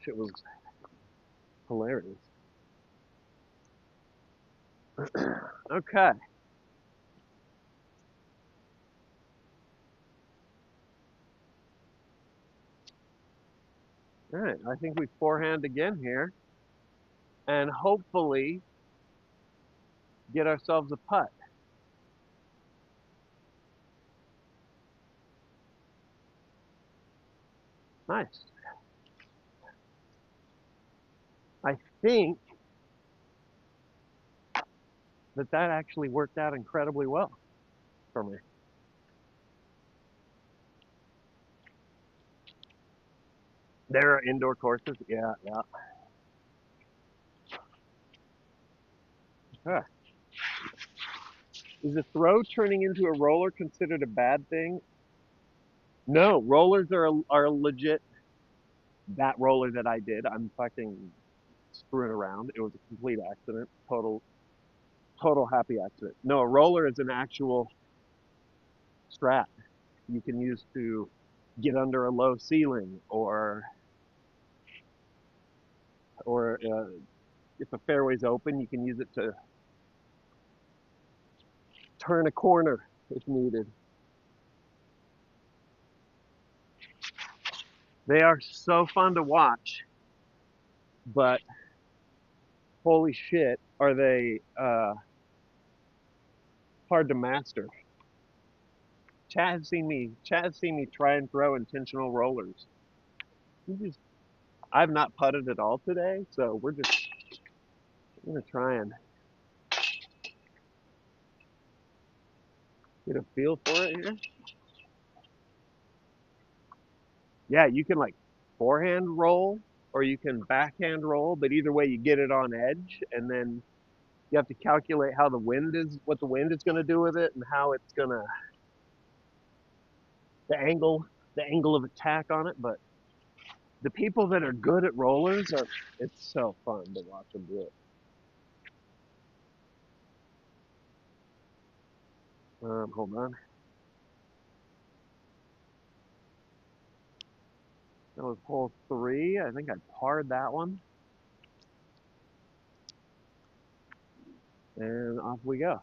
Shit was hilarious. Okay. All right. I think we forehand again here, and hopefully get ourselves a putt. Nice. I think that actually worked out incredibly well for me. There are indoor courses. Yeah, yeah. Huh. Is a throw turning into a roller considered a bad thing? No, rollers are legit. That roller that I did, I'm fucking screwing around. It was a complete accident. Total happy accident. No, a roller is an actual strap you can use to get under a low ceiling, or if a fairway's open, you can use it to turn a corner if needed. They are so fun to watch, but holy shit, are they hard to master. Chad has seen me try and throw intentional rollers. Just, I've not putted at all today, so we're gonna try and get a feel for it here. Yeah, you can like forehand roll or you can backhand roll, but either way you get it on edge, and then you have to calculate what the wind is going to do with it, and how it's going to the angle the angle of attack on it. But the people that are good at rollers it's so fun to watch them do it. Hold on. That was hole 3. I think I parred that one, and off we go.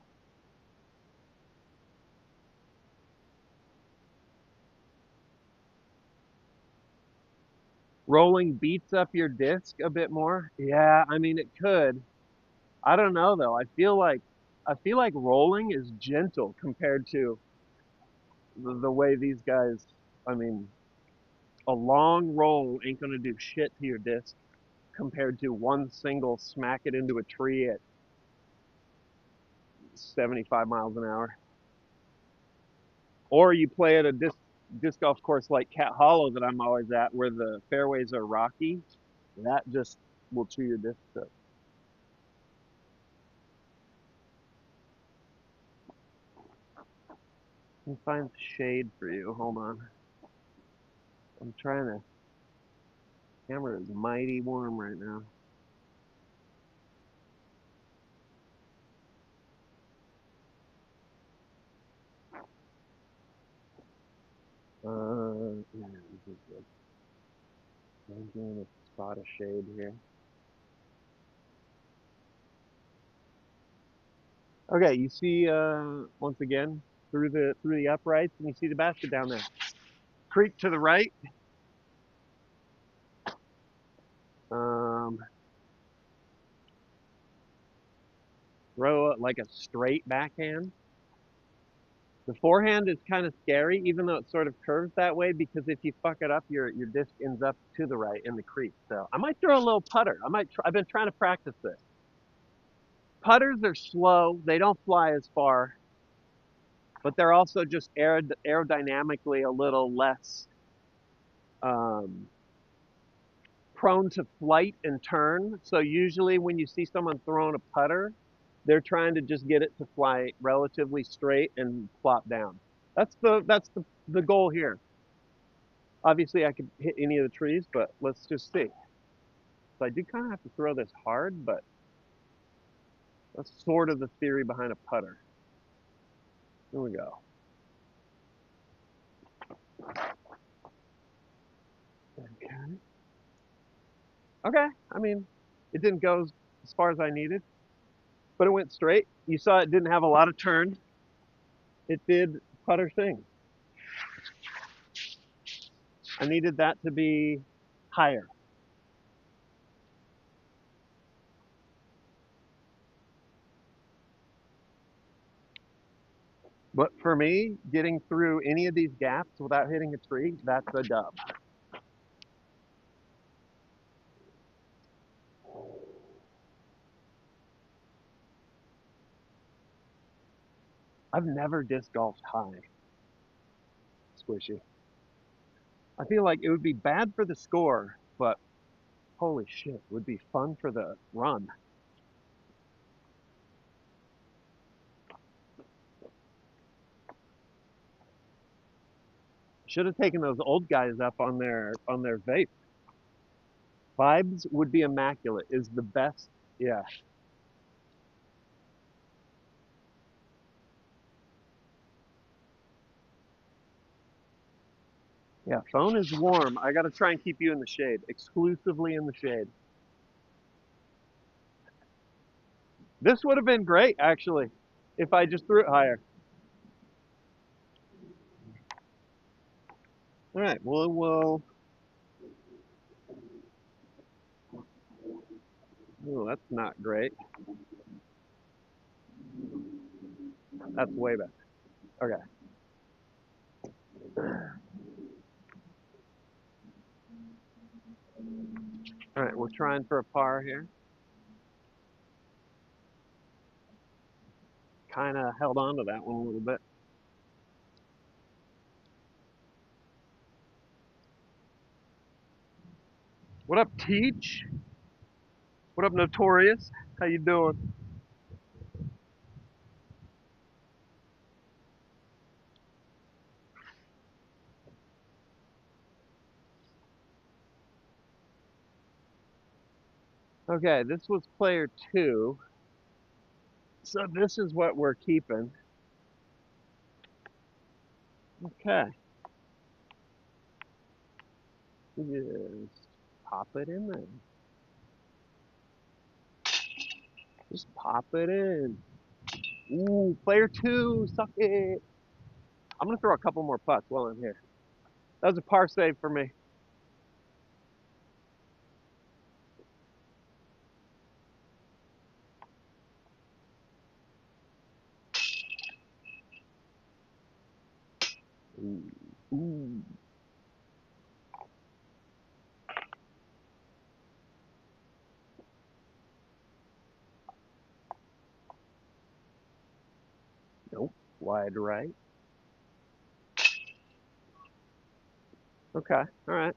Rolling beats up your disc a bit more. Yeah, I mean it could. I don't know though. I feel like rolling is gentle compared to the way these guys. I mean, a long roll ain't gonna do shit to your disc compared to one single smack it into a tree at 75 miles an hour. Or you play at a disc golf course like Cat Hollow that I'm always at, where the fairways are rocky, that just will chew your disc up. Let me find shade for you. Hold on. I'm trying to. Camera is mighty warm right now. Yeah, this is good. I'm doing a spot of shade here. Okay, you see, once again, through the uprights, and you see the basket down there. Creek to the right. Um, throw like a straight backhand. The forehand is kind of scary, even though it sort of curves that way, because if you fuck it up, your disc ends up to the right in the creek. So I might throw a little putter. I've been trying to practice this. Putters are slow. They don't fly as far, but they're also just aerodynamically a little less um, prone to flight and turn. So usually when you see someone throwing a putter, they're trying to just get it to fly relatively straight and plop down. That's the goal here. Obviously I could hit any of the trees, but let's just see. So I do kind of have to throw this hard, but that's sort of the theory behind a putter. Here we go. Okay. Okay. I mean, it didn't go as far as I needed, but it went straight. You saw it didn't have a lot of turn. It did putter thing. I needed that to be higher. But for me, getting through any of these gaps without hitting a tree, that's a dub. I've never disc golfed high, squishy. I feel like it would be bad for the score, but holy shit, it would be fun for the run. Should have taken those old guys up on their vape. Vibes would be immaculate. Is the best. Yeah. Yeah, phone is warm. I got to try and keep you in the shade, exclusively in the shade. This would have been great, actually, if I just threw it higher. All right, well, oh, that's not great. That's way better. Okay. All right, we're trying for a par here. Kind of held on to that one a little bit. What up, Teach? What up, Notorious? How you doing? Okay, this was player two. So this is what we're keeping. Okay. Just pop it in there. Just pop it in. Ooh, player two, suck it. I'm gonna throw a couple more putts while I'm here. That was a par save for me. Ooh, ooh. Nope. Wide right. Okay, all right.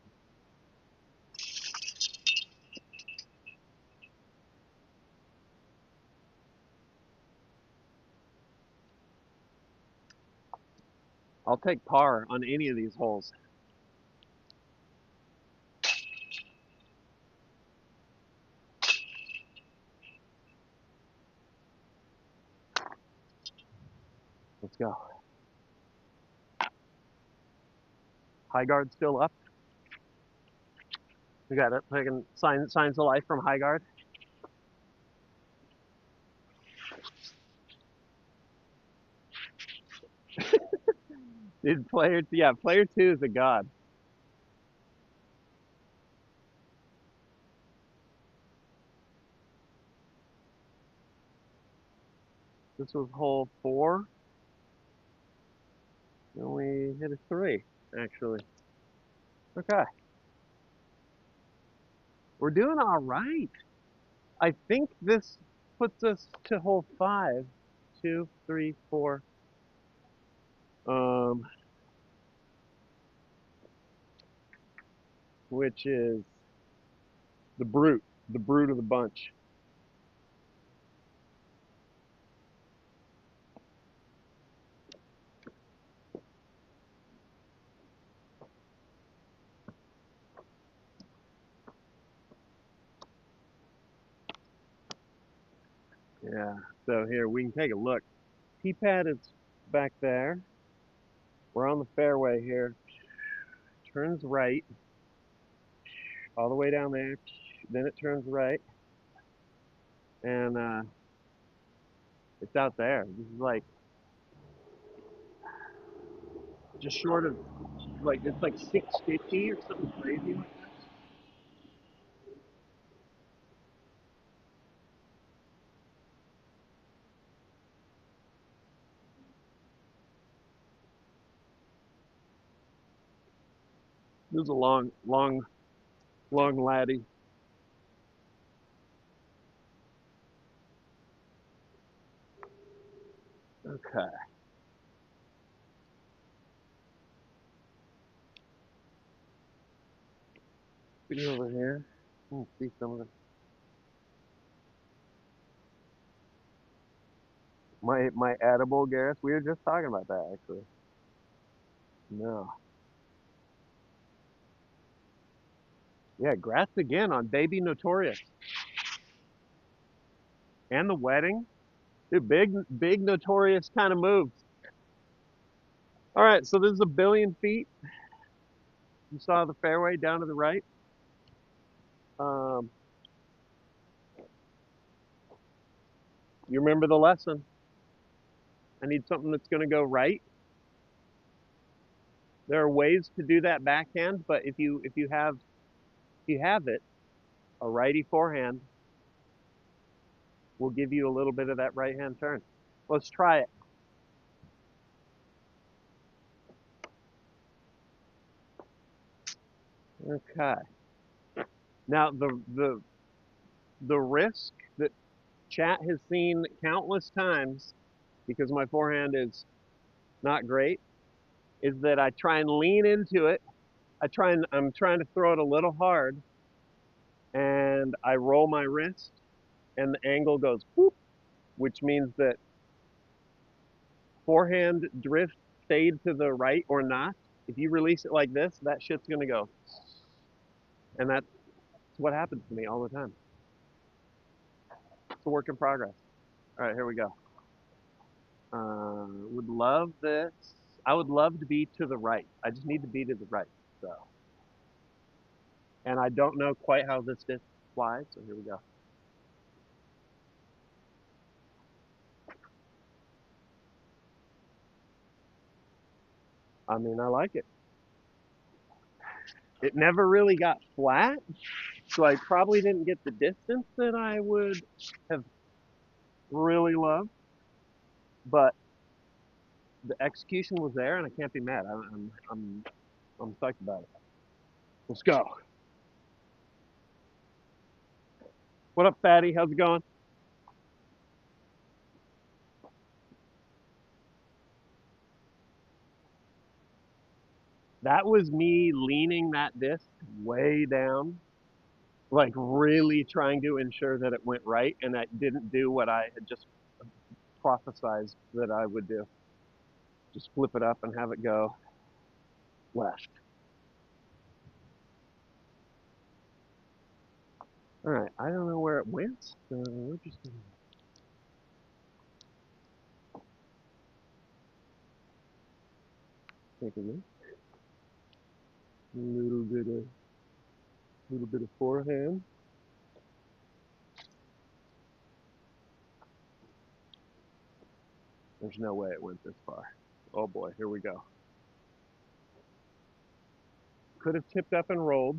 I'll take par on any of these holes. Let's go. High guard still up. We got it. Taking signs of life from high guard. Dude, player two is a god. This was hole four. And we hit a three, actually. Okay. We're doing all right. I think this puts us to hole five. Two, three, four. Um, which is the brute, the brute of the bunch. Yeah. So here we can take a look. Tee pad is back there. We're on the fairway here. Turns right all the way down there. Then it turns right, and it's out there. This is like just short of like it's like 650 or something crazy. This is a long laddie. Okay. Get over here. See some of the my edible Gareth. We were just talking about that actually. No. Yeah, grats again on Baby Notorious and the wedding. Dude, big Notorious kind of moves. All right, so this is 1 billion feet. You saw the fairway down to the right. Um, you remember the lesson. I need something that's going to go right. There are ways to do that backhand, but if you have it, a righty forehand will give you a little bit of that right hand turn. Let's try it. Okay. Now the risk that chat has seen countless times because my forehand is not great is that I try and lean into it. I'm trying to throw it a little hard and I roll my wrist and the angle goes whoop, which means that forehand drift stayed to the right or not. If you release it like this, that shit's gonna go. And that's what happens to me all the time. It's a work in progress. All right, here we go. Would love this. I would love to be to the right. I just need to be to the right. So, and I don't know quite how this disc flies. So here we go. I mean, I like it. It never really got flat, so I probably didn't get the distance that I would have really loved. But the execution was there, and I can't be mad. I'm psyched about it. Let's go. What up, fatty? How's it going? That was me leaning that disc way down, like really trying to ensure that it went right and that didn't do what I had just prophesized that I would do. Just flip it up and have it go left. All right, I don't know where it went, so we're just gonna take a look. A little bit of forehand. There's no way it went this far. Oh boy, here we go. Could have tipped up and rolled.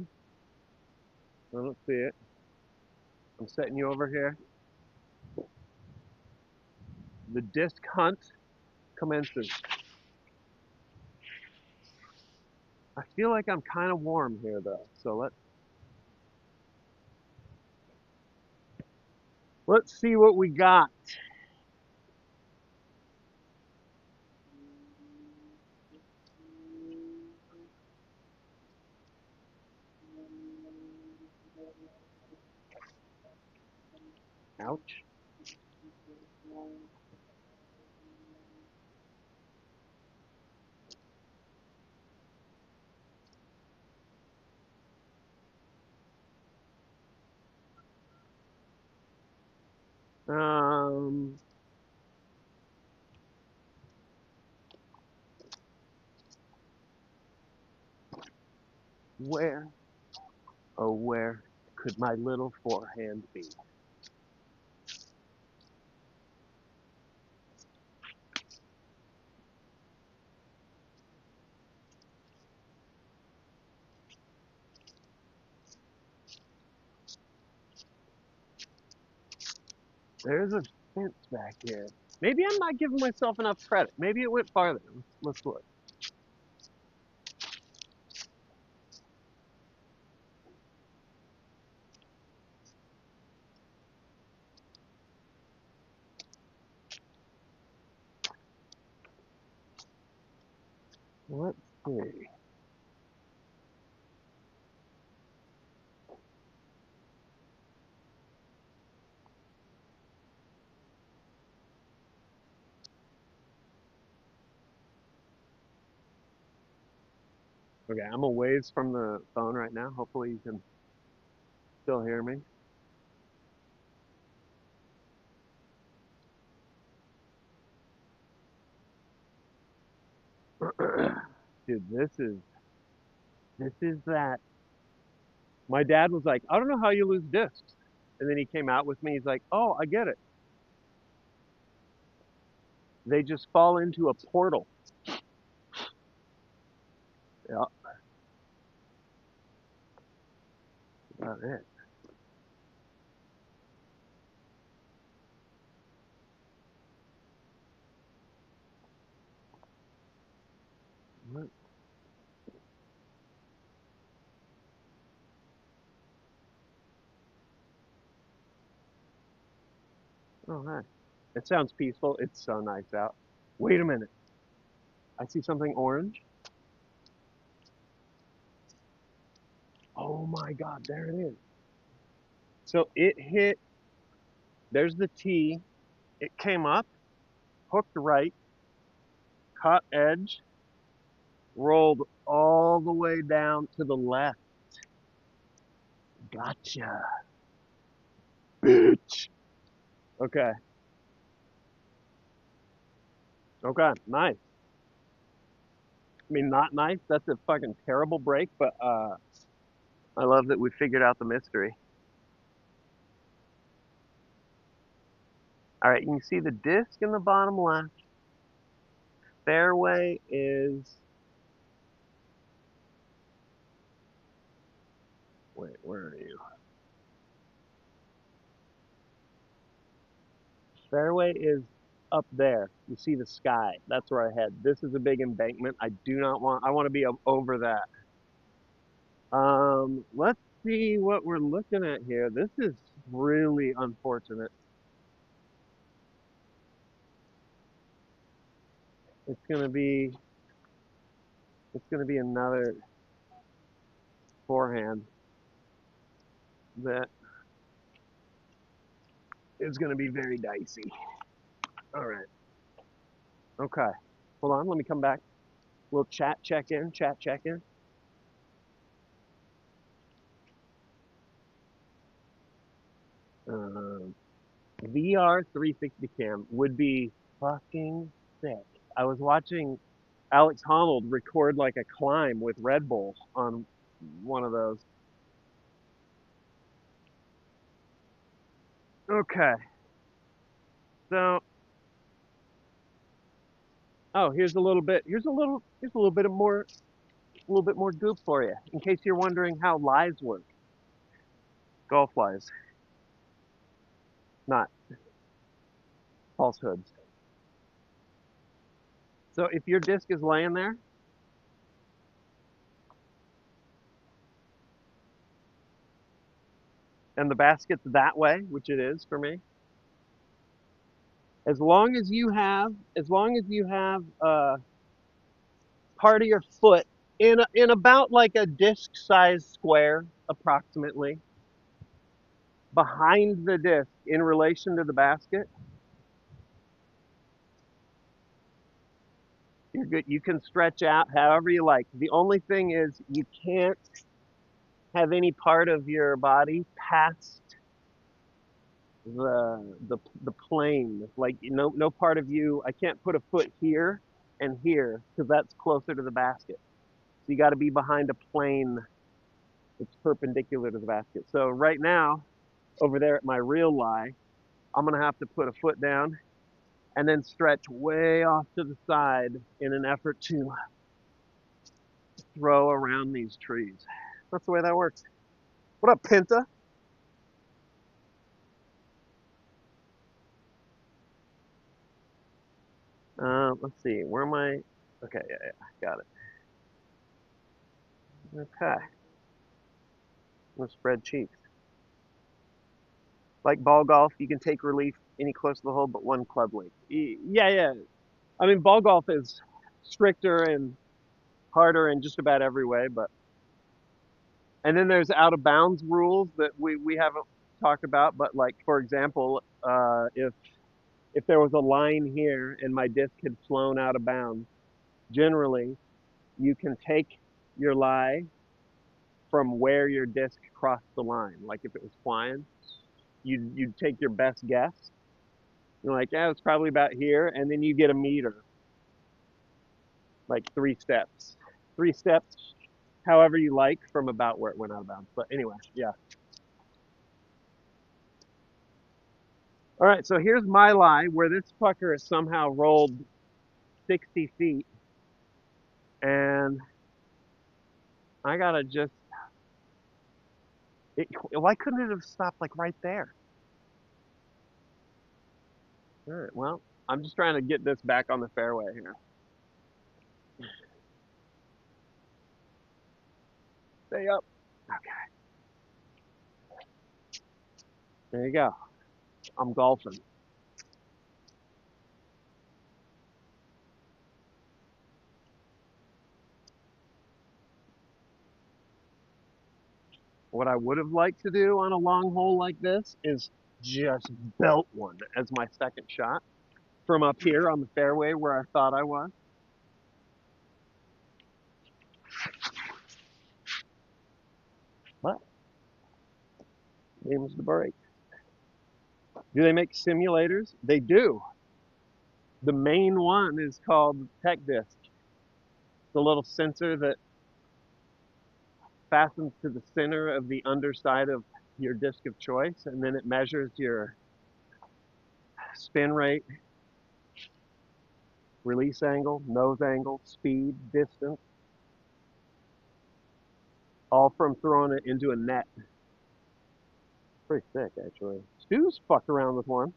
I don't see it. I'm setting you over here. The disc hunt commences. I feel like I'm kind of warm here though, so let's see what we got. Ouch. Um, where, oh where could my little forehand be? There's a fence back here. Maybe I'm not giving myself enough credit. Maybe it went farther. Let's look. Let's see. Okay, I'm a ways from the phone right now. Hopefully you can still hear me. Dude, this is that. My dad was like, I don't know how you lose discs. And then he came out with me. He's like, oh, I get it. They just fall into a portal. Yeah, that's it. What? Oh, hi. It sounds peaceful. It's so nice out. Wait a minute. I see something orange. Oh my God, there it is. So it hit, there's the T. It came up, hooked right, caught edge, rolled all the way down to the left. Gotcha, bitch. Okay, okay, nice. I mean, not nice. That's a fucking terrible break, but I love that we figured out the mystery. All right, you can see the disc in the bottom left. Fairway is, wait, where are you? Fairway is up there. You see the sky. That's where I head. This is a big embankment. I do not want, I want to be over that. Let's see what we're looking at here. This is really unfortunate. It's going to be It's going to be another forehand that is going to be very dicey. All right. Okay. Hold on. Let me come back. We'll chat check in. Chat check in. VR 360 cam would be fucking sick. I was watching Alex Honnold record like a climb with Red Bull on one of those. Okay. So, oh, here's a little bit of more, a little bit more goop for you, in case you're wondering how lies work. Golf lies, not falsehoods. So if your disc is laying there and the basket's that way, which it is for me, as long as you have part of your foot in about like a disc-sized square, approximately, behind the disc in relation to the basket, you're good. You can stretch out however you like. The only thing is you can't have any part of your body past the plane. Like no part of you. I can't put a foot here and here because that's closer to the basket. So you got to be behind a plane that's perpendicular to the basket. So right now, over there at my real lie, I'm gonna have to put a foot down and then stretch way off to the side in an effort to throw around these trees. That's the way that works. What up, Pinta? Let's see. Where am I? Okay, yeah, got it. Okay, I'm gonna spread cheeks. Like ball golf, you can take relief any close to the hole but one club length. Yeah, yeah. I mean, ball golf is stricter and harder in just about every way, but and then there's out of bounds rules that we haven't talked about. But like for example, if there was a line here and my disc had flown out of bounds, generally you can take your lie from where your disc crossed the line. Like if it was flying, you'd take your best guess. You're like, yeah, it's probably about here, and then you get a meter, like three steps, however you like from about where it went out of bounds. But anyway, yeah. All right, so here's my lie where this fucker has somehow rolled 60 feet, and I gotta just. Why couldn't it have stopped like right there? All right, well, I'm just trying to get this back on the fairway here. Stay up. Okay, there you go. I'm golfing. What I would have liked to do on a long hole like this is just belt one as my second shot from up here on the fairway where I thought I was. But name's the break. Do they make simulators? They do. The main one is called Tech Disc. The little sensor that fastens to the center of the underside of your disc of choice, and then it measures your spin rate, release angle, nose angle, speed, distance, all from throwing it into a net. Pretty sick, actually. Stu's fucked around with one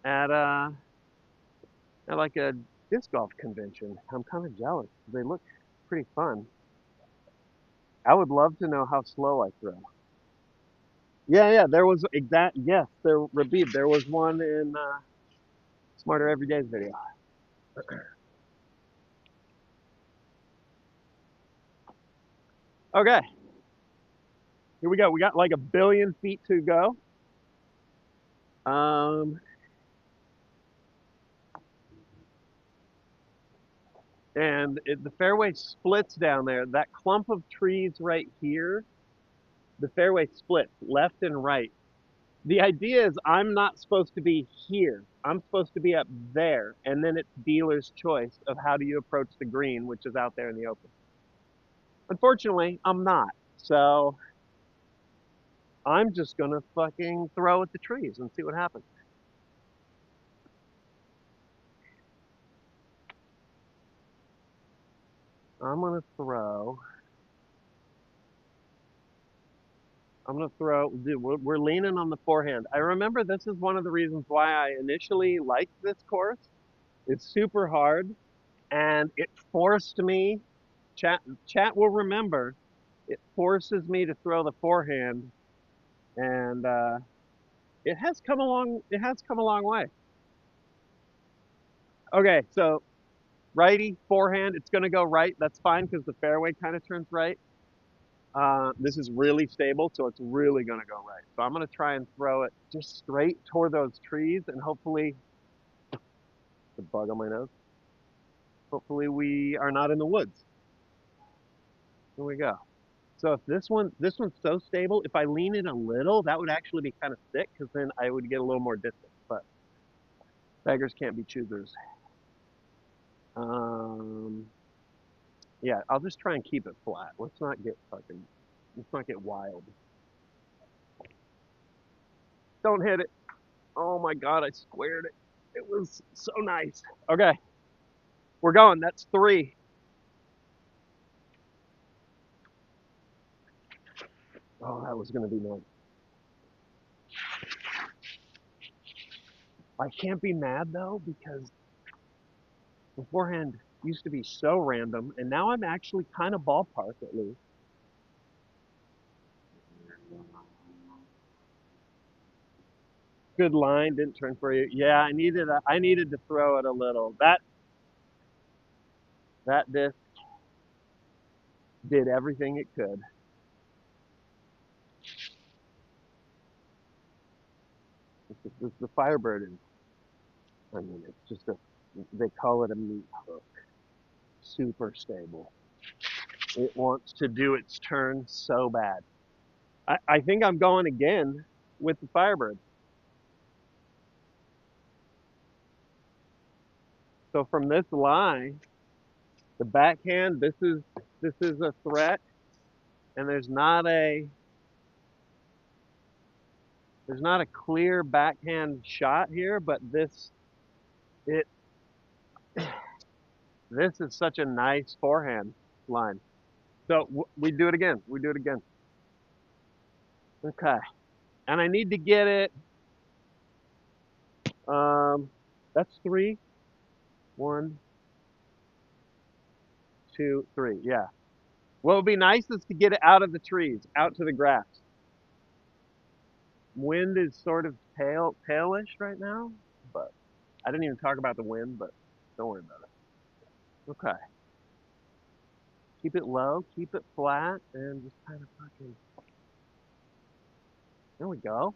at at like a disc golf convention. I'm kind of jealous. They look pretty fun. I would love to know how slow I throw. Yeah, yeah, there was exact. Yes, there, Rabib, there was one in Smarter Everyday's video. Okay, here we go. We got like a billion feet to go. Um, and the fairway splits down there. That clump of trees right here, the fairway splits left and right. The idea is I'm not supposed to be here. I'm supposed to be up there, and then it's dealer's choice of how do you approach the green, which is out there in the open. Unfortunately, I'm not. So I'm just gonna fucking throw at the trees and see what happens. I'm gonna throw. I'm gonna throw. Dude, we're leaning on the forehand. I remember this is one of the reasons why I initially liked this course. It's super hard, and it forced me. Chat will remember. It forces me to throw the forehand, and it has come along. It has come a long way. Okay, so righty forehand. It's gonna go right. That's fine because the fairway kind of turns right. This is really stable, so it's really gonna go right. So I'm gonna try and throw it just straight toward those trees, and hopefully, the bug on my nose. Hopefully, we are not in the woods. Here we go. So if this one's so stable, if I lean it a little, that would actually be kind of sick, because then I would get a little more distance. But beggars can't be choosers. Um, yeah, I'll just try and keep it flat. Let's not get wild. Don't hit it. Oh my God, I squared it. It was so nice. Okay, we're going. That's three. Oh, that was going to be nice. I can't be mad though because beforehand used to be so random, and now I'm actually kind of ballpark at least. Good line, didn't turn for you. Yeah, I needed to throw it a little. That disc did everything it could. This the Firebird is. I mean, it's just a. They call it a meat hook. Super stable. It wants to do its turn so bad. I think I'm going again with the Firebird. So from this line, the backhand, this is a threat, and there's not a clear backhand shot here, but it this is such a nice forehand line. So we do it again. We do it again. Okay, and I need to get it. Um, that's three. One, two, three. Yeah. What would be nice is to get it out of the trees, out to the grass. Wind is sort of tailish right now, but I didn't even talk about the wind, but don't worry about it. Okay. Keep it low, keep it flat, and just kind of fucking. There we go.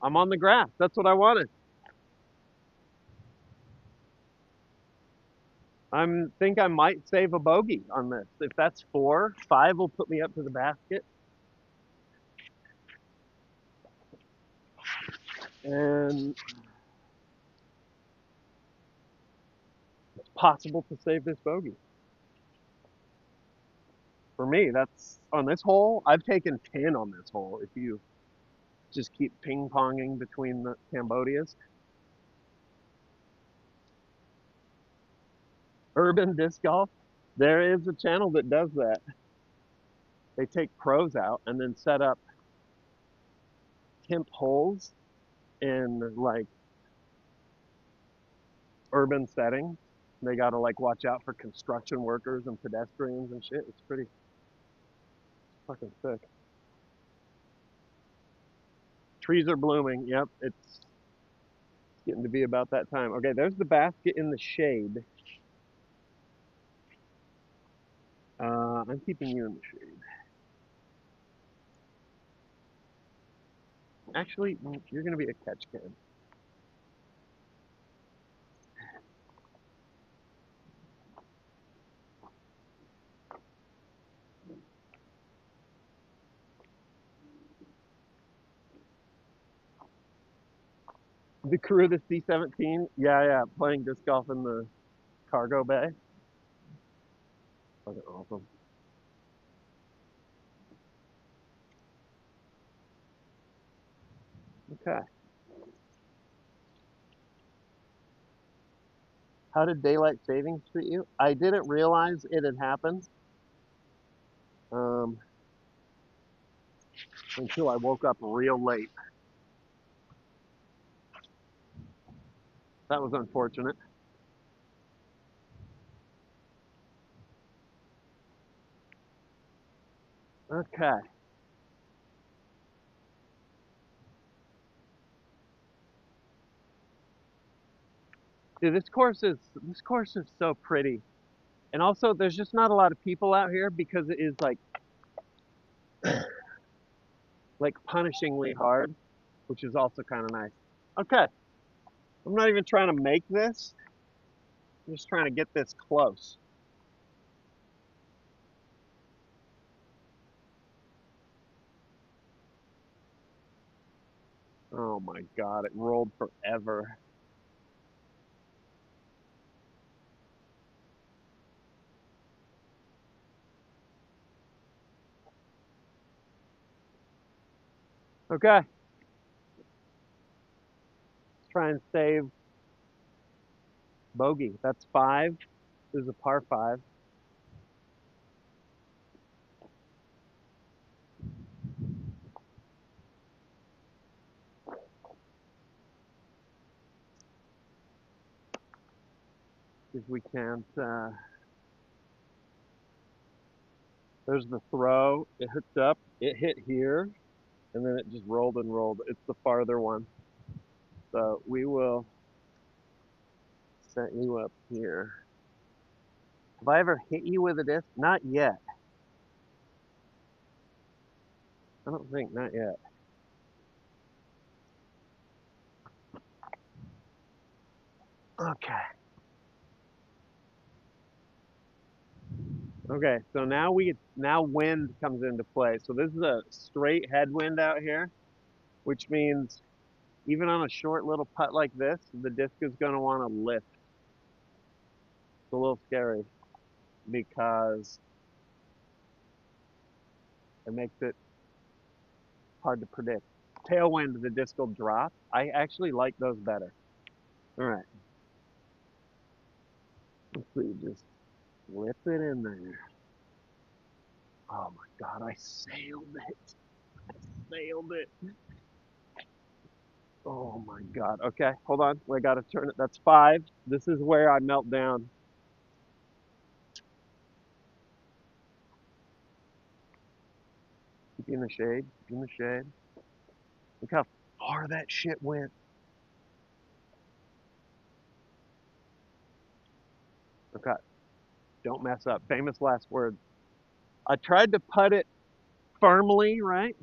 I'm on the grass. That's what I wanted. Think I might save a bogey on this. If that's four, five will put me up to the basket, and it's possible to save this bogey. For me, that's on this hole. I've taken 10 on this hole. If you just keep ping ponging between the Cambodias. Urban disc golf. There is a channel that does that. They take pros out and then set up temp holes in like urban settings. They gotta like watch out for construction workers and pedestrians and shit. It's pretty fucking sick. Trees are blooming. Yep, it's getting to be about that time. Okay, there's the basket in the shade. I'm keeping you in the shade. Actually, you're going to be a catch can. The crew of the C-17, yeah, playing disc golf in the cargo bay. Fucking awesome. Okay. How did daylight savings treat you? I didn't realize it had happened um, until I woke up real late. That was unfortunate. Okay. Dude, this course is so pretty. And also there's just not a lot of people out here because it is like punishingly hard, which is also kind of nice. Okay. I'm not even trying to make this. I'm just trying to get this close. Oh my God, it rolled forever. Okay. Let's try and save bogey. That's five. This is a par five. If we can't, there's the throw. It hooked up. It hit here, and then it just rolled and rolled. It's the farther one. So we will set you up here. Have I ever hit you with a disc? Not yet. I don't think, not yet. Okay. Okay, so now wind comes into play. So this is a straight headwind out here, which means even on a short little putt like this, the disc is going to want to lift. It's a little scary because it makes it hard to predict. Tailwind, the disc will drop. I actually like those better. All right, let's see, just slip it in there. Oh my God, I sailed it. I sailed it. Oh my God. Okay, hold on. I gotta turn it. That's five. This is where I melt down. Keep you in the shade. Keep you in the shade. Look how far that shit went. Okay, don't mess up. Famous last words. I tried to putt it firmly, right,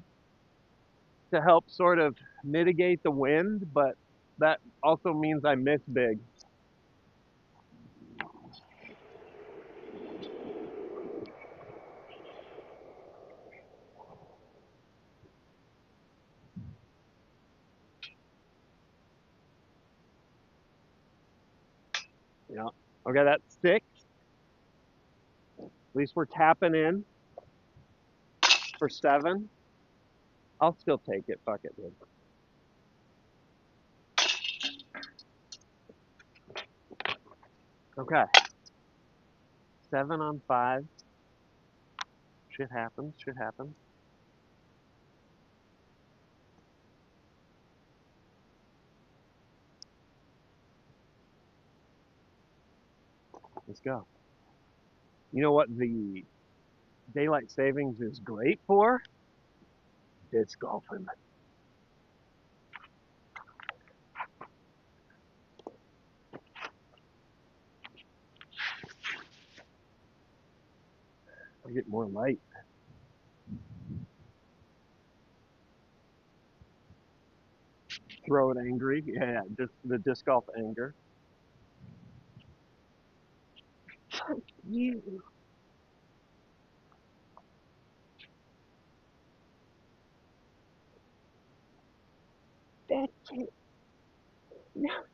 to help sort of mitigate the wind, but that also means I miss big. Yeah. Okay, that's six. At least we're tapping in for seven. I'll still take it. Fuck it, dude. Okay. Seven on five. Shit happens. Shit happens. Let's go. You know what the daylight savings is great for? Disc golfing. I get more light. Throw it angry. Yeah, just the disc golf anger. Fuck you. That's it. Now,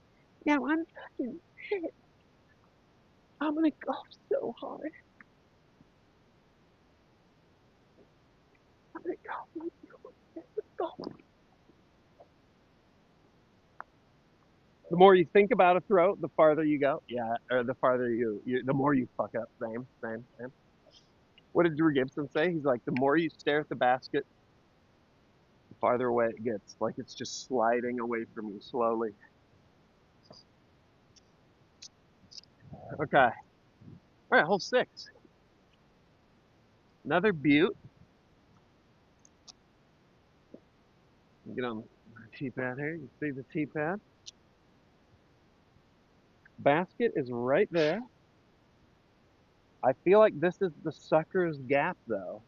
now I'm fucking hit. I'm gonna golf so hard. I'm gonna golf like you. Golf. The more you think about a throw, the farther you go. Yeah, or the farther the more you fuck up. Same. What did Drew Gibson say? He's like, the more you stare at the basket, the farther away it gets. Like it's just sliding away from you slowly. Okay. All right, hole 6. Another butte. Get on the tee pad here. You see the tee pad? Basket is right there. I feel like this is the sucker's gap, though.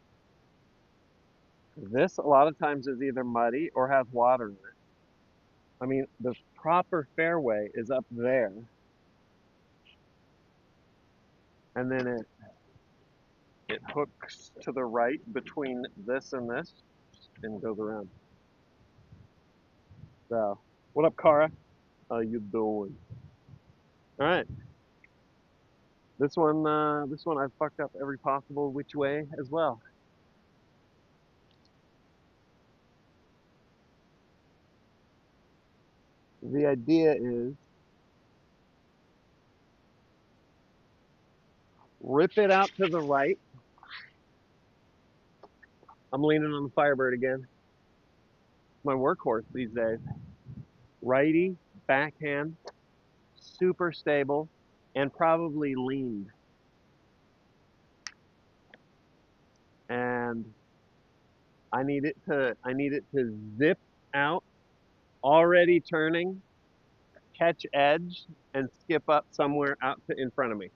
This, a lot of times, is either muddy or has water in it. I mean, the proper fairway is up there, and then it hooks to the right between this and this and goes around. So, what up, Cara? How you doing? All right. This one I've fucked up every possible which way as well. The idea is rip it out to the right. I'm leaning on the Firebird again. My workhorse these days. Righty, backhand, super stable, and probably leaned. And I need it to zip out, already turning, catch edge, and skip up somewhere out to in front of me.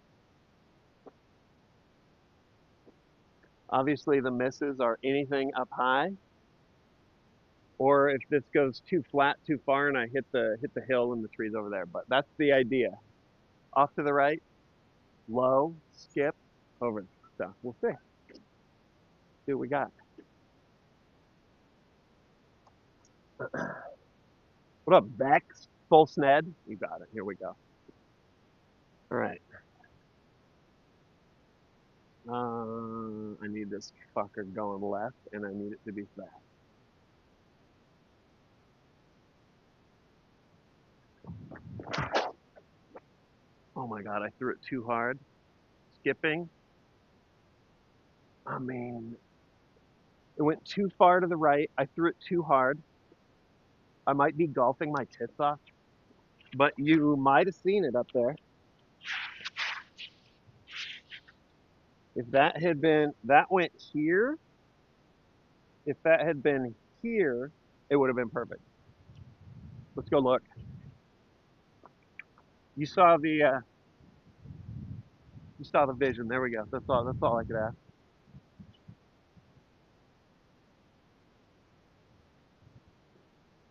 Obviously the misses are anything up high, or if this goes too flat too far and I hit the hill and the trees over there. But that's the idea. Off to the right, low, skip, over. So we'll see. See what we got. What up, Bex? Full Sned? You got it. Here we go. All right. I need this fucker going left, and I need it to be fast. Oh my god, I threw it too hard. Skipping. I mean, it went too far to the right. I threw it too hard. I might be golfing my tits off, but you might have seen it up there. If that went here, if that had been here, it would have been perfect. Let's go look. You saw the vision. There we go. That's all I could ask.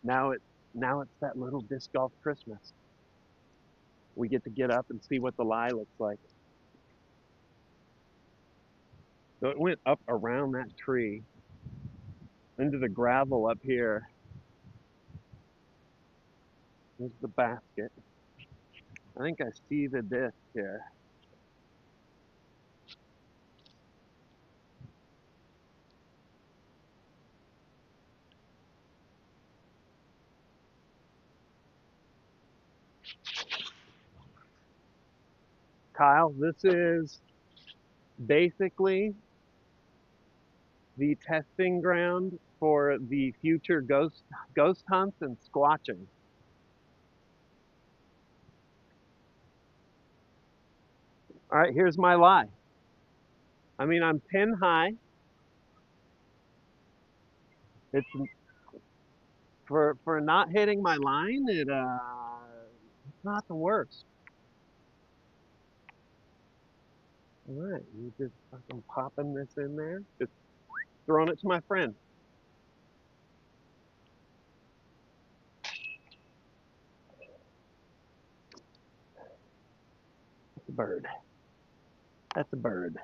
Now it's that little disc golf Christmas. We get up and see what the lie looks like. So it went up around that tree into the gravel up here. Here's the basket. I think I see the disc here. Kyle, this is basically the testing ground for the future ghost hunts and squatching. All right, here's my lie. I mean, I'm pin high. It's for not hitting my line. It's not the worst. All right, you just fucking popping this in there, just throwing it to my friend. That's a bird. That's a bird.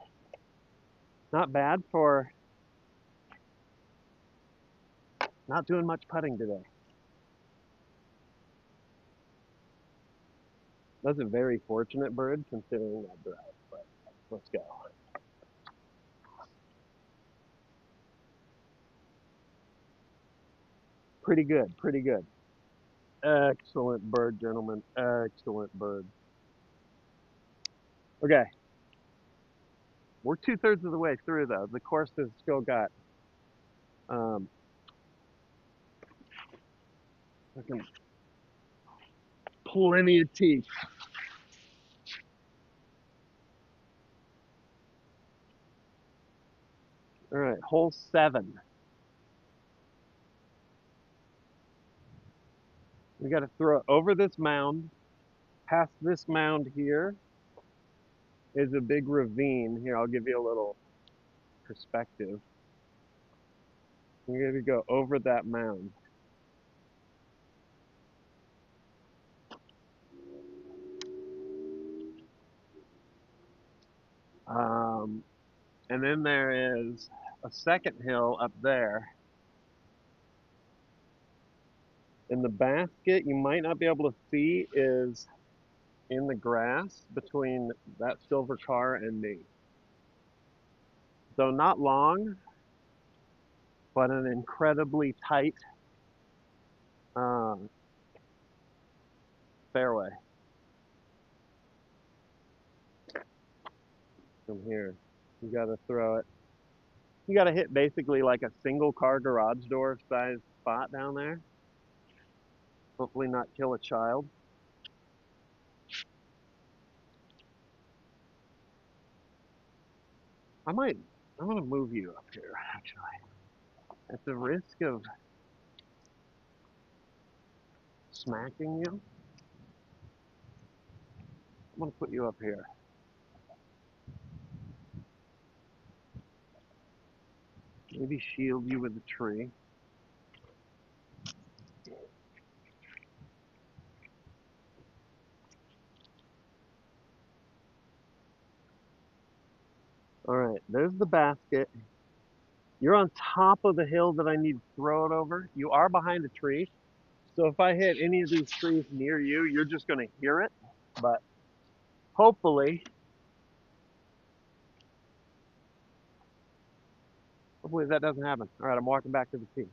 Not bad for not doing much putting today. That's a very fortunate bird considering that drought, but let's go. Pretty good, pretty good. Excellent bird, gentlemen. Excellent bird. Okay, we're 2/3 of the way through though. The course has still got um, fucking plenty of teeth. All right, hole 7. We got to throw it over this mound. Past this mound here is a big ravine. Here, I'll give you a little perspective. We're going to go over that mound. Um, and then there is a second hill up there. And the basket you might not be able to see is in the grass between that silver car and me. So not long, but an incredibly tight uh, fairway from here. You got to throw it. You got to hit basically like a single car garage door size spot down there. Hopefully not kill a child. I might, I'm gonna move you up here actually. At the risk of smacking you, I'm gonna put you up here. Maybe shield you with a tree. All right, there's the basket. You're on top of the hill that I need to throw it over. You are behind a tree. So if I hit any of these trees near you, you're just gonna hear it. But hopefully that doesn't happen. All right, I'm walking back to the tee.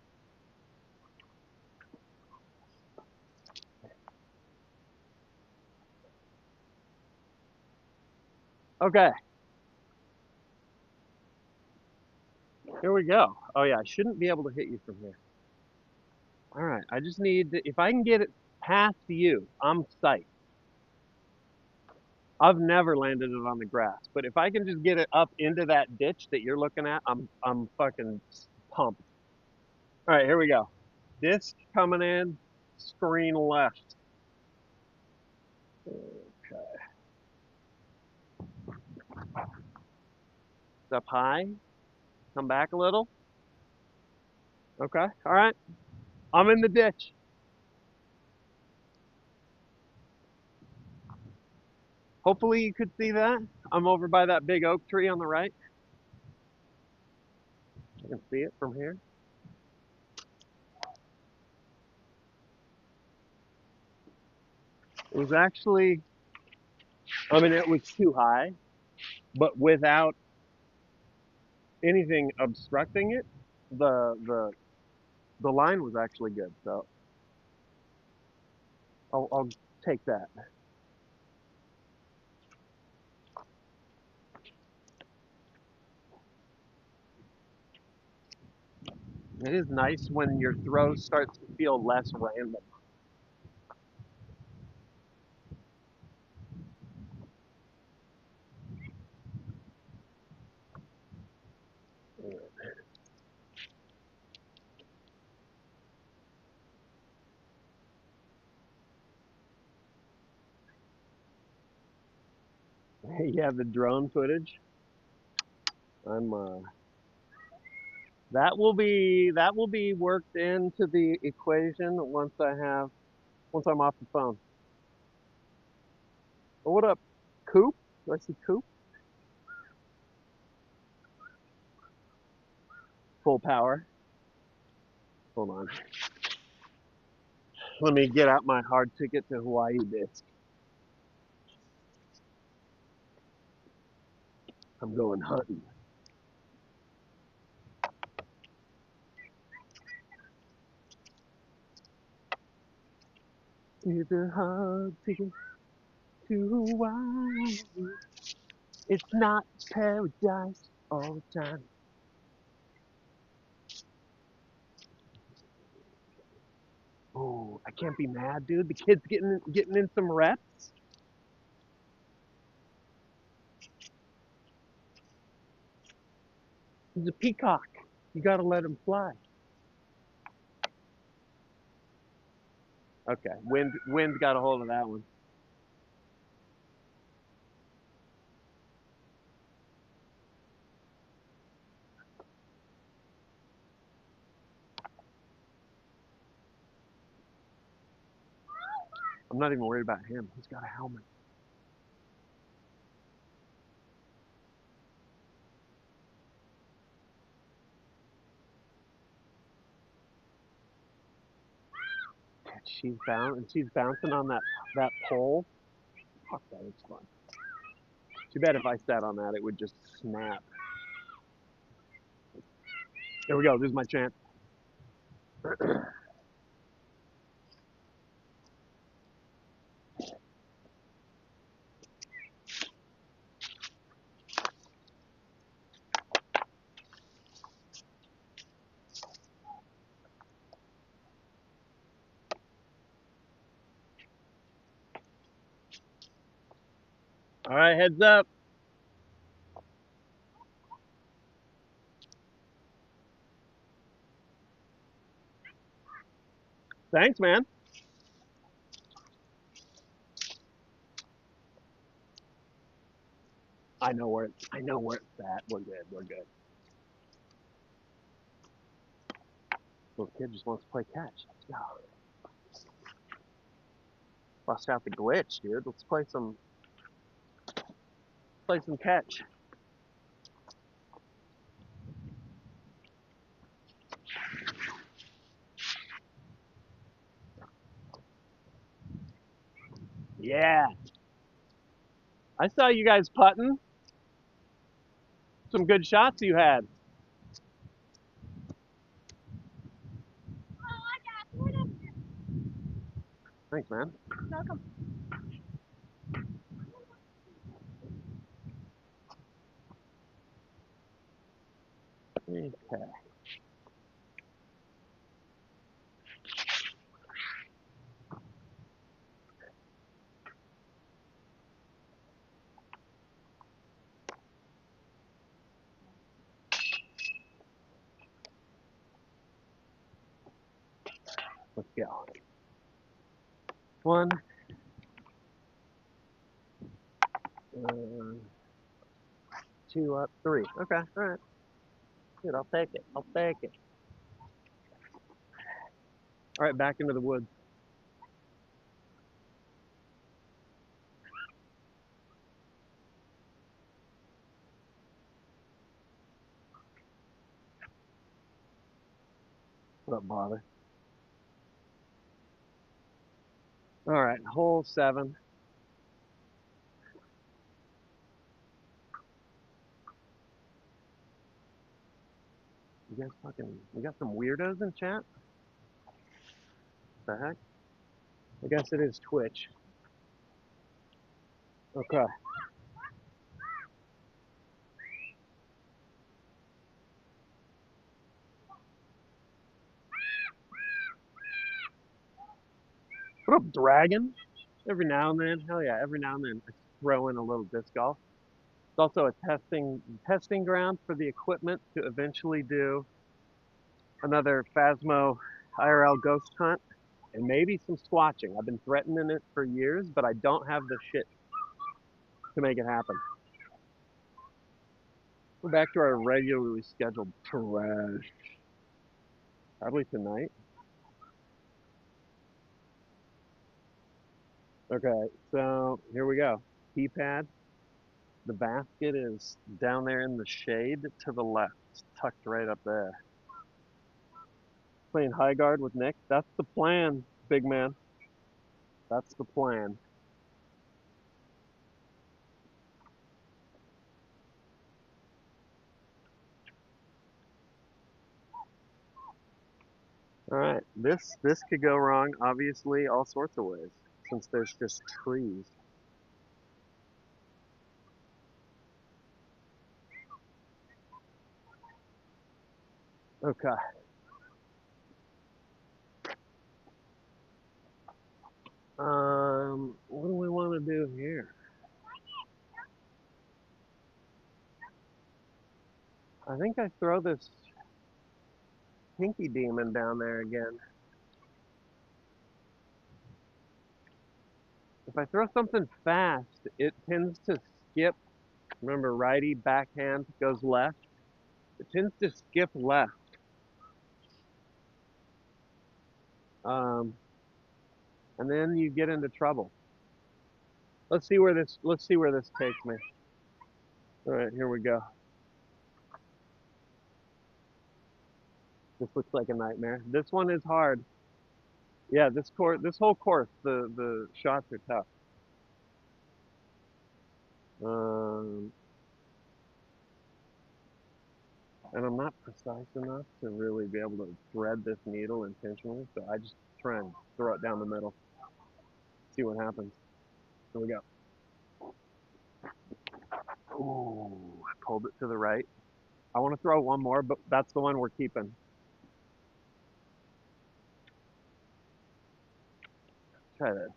Okay, here we go. Oh yeah, I shouldn't be able to hit you from here. All right, I just need to, if I can get it past you, I'm psyched. I've never landed it on the grass, but if I can just get it up into that ditch that you're looking at, I'm fucking pumped. All right, here we go. Disc coming in, screen left. Okay. It's up high. Come back a little. Okay. All right. I'm in the ditch. Hopefully you could see that. I'm over by that big oak tree on the right. I can see it from here. It was actually, I mean, it was too high, but without anything obstructing it, the line was actually good. So I'll take that. It is nice when your throw starts to feel less random. You have the drone footage. I'm that will be worked into the equation once I'm off the phone. Oh, what up, Coop? Do I see Coop? Full power. Hold on. Let me get out my hard ticket to Hawaii disc. I'm going hunting. It's a hard ticket to Hawaii. It's not paradise all the time. Oh, I can't be mad, dude. The kid's getting in some reps. He's a peacock. You gotta let him fly. Okay, wind got a hold of that one. I'm not even worried about him. He's got a helmet. She's bouncing on that pole. Fuck, that is fun. Too bad if I sat on that, it would just snap. There we go. This is my chance. All right, heads up. Thanks, man. I know where it's at. We're good. We're good. Little kid just wants to play catch. Let's go. Bust out the glitch, dude. Let's play some catch. Yeah. I saw you guys putting. Some good shots you had. Thanks, man. Welcome. Okay. Let's go. One. Uh, two up, three. Okay, all right. Good, I'll take it. I'll take it. All right, back into the woods. What up, bother? All right, hole 7. You guys we got some weirdos in chat? What the heck? I guess it is Twitch. Okay. What up, Dragon? Every now and then, hell yeah, every now and then I throw in a little disc golf. It's also a testing ground for the equipment to eventually do another Phasmo IRL ghost hunt and maybe some squatching. I've been threatening it for years, but I don't have the shit. to make it happen. We're back to our regularly scheduled trash. Probably tonight. Okay, so here we go. Keypad. The basket is down there in the shade to the left, tucked right up there. Playing high guard with Nick. That's the plan, big man. That's the plan. All right, this could go wrong, obviously, all sorts of ways, since there's just trees. Okay. What do we want to do here? I think I throw this pinky demon down there again. If I throw something fast, it tends to skip. Remember, righty backhand goes left. It tends to skip left. Um, and then you get into trouble. Let's see where this takes me. All right, here we go. This looks like a nightmare. This one is hard. Yeah, this whole course, the shots are tough. Um, and I'm not precise enough to really be able to thread this needle intentionally, so I just try and throw it down the middle. See what happens. Here we go. Ooh, I pulled it to the right. I want to throw one more, but that's the one we're keeping. Try this.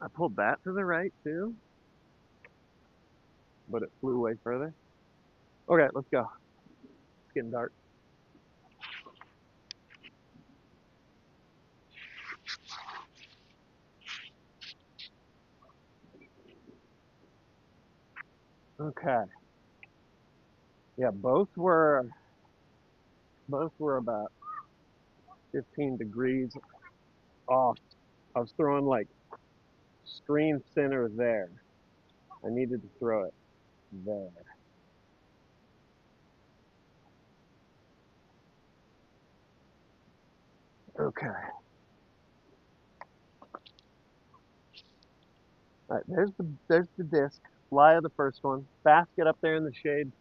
I pulled that to the right too, but it flew way further. Okay, let's go. It's getting dark. Okay. Yeah, both were about 15 degrees off. I was throwing like screen center there. I needed to throw it there. Okay. All right, there's the disc. Fly of the first one. Basket up there in the shade.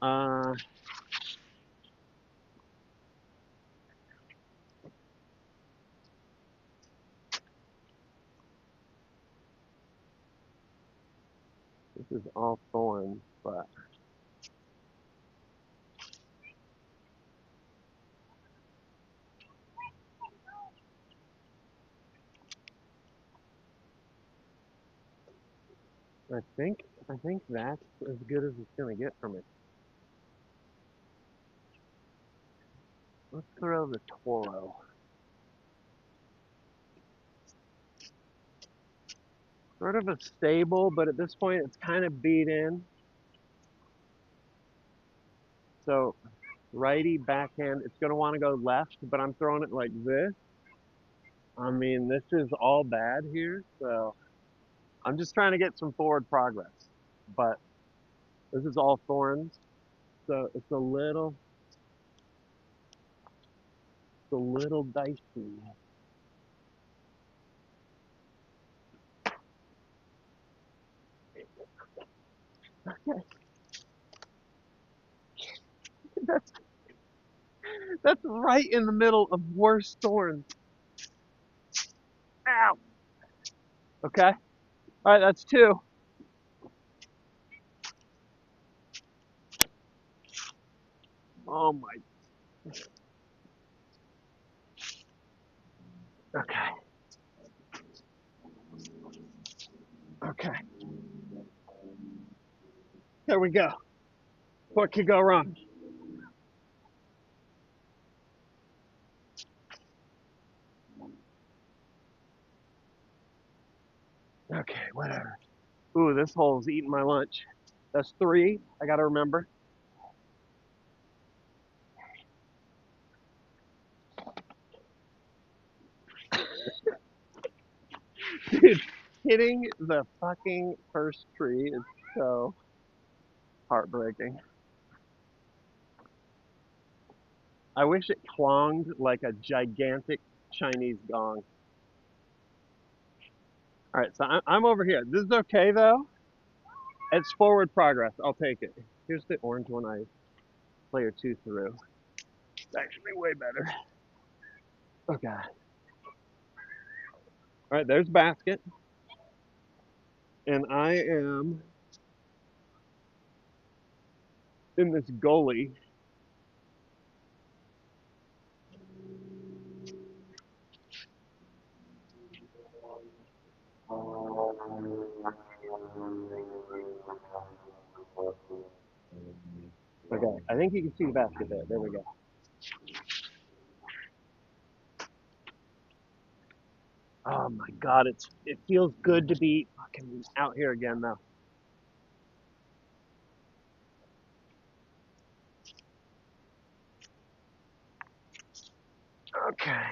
Uh, this is all thorns, but I think that's as good as it's gonna get for me. Let's throw the Toro. Sort of a stable, but at this point it's kind of beat in. So righty backhand, it's gonna want to go left, but I'm throwing it like this. I mean, this is all bad here, so I'm just trying to get some forward progress. But this is all thorns, so it's a little dicey. Okay, that's that's right in the middle of worst thorns. Ow. Okay. All right, that's two. Oh my. Okay. Okay. There we go. What could go wrong? Okay, whatever. Ooh, this hole's eating my lunch. That's three. I gotta remember. Dude, hitting the fucking first tree is so heartbreaking. I wish it clanged like a gigantic Chinese gong. All right, so I'm over here. This is okay though. It's forward progress. I'll take it. Here's the orange one I player two through. It's actually way better. Okay. All right, there's basket. And I am in this goalie. Okay, I think you can see the basket there. There we go. Oh my god, it feels good to be fucking out here again though. Okay.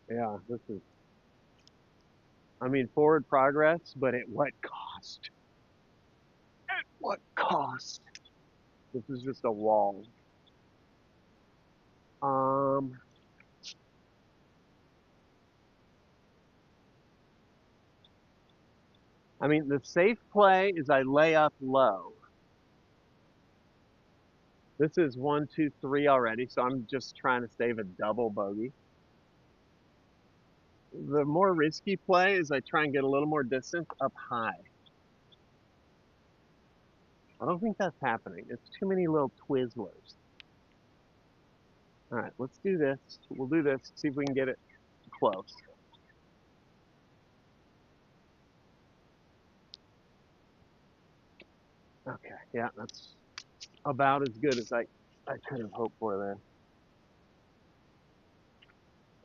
Yeah, this is I mean forward progress, but at what cost? What cost? This is just a wall. Um I mean the safe play is I lay up low. This is one, two, three already, so I'm just trying to save a double bogey. The more risky play is I try and get a little more distance up high. I don't think that's happening. It's too many little Twizzlers. All right, let's do this. We'll do this, see if we can get it close. Okay, yeah, that's about as good as I could have hoped for there.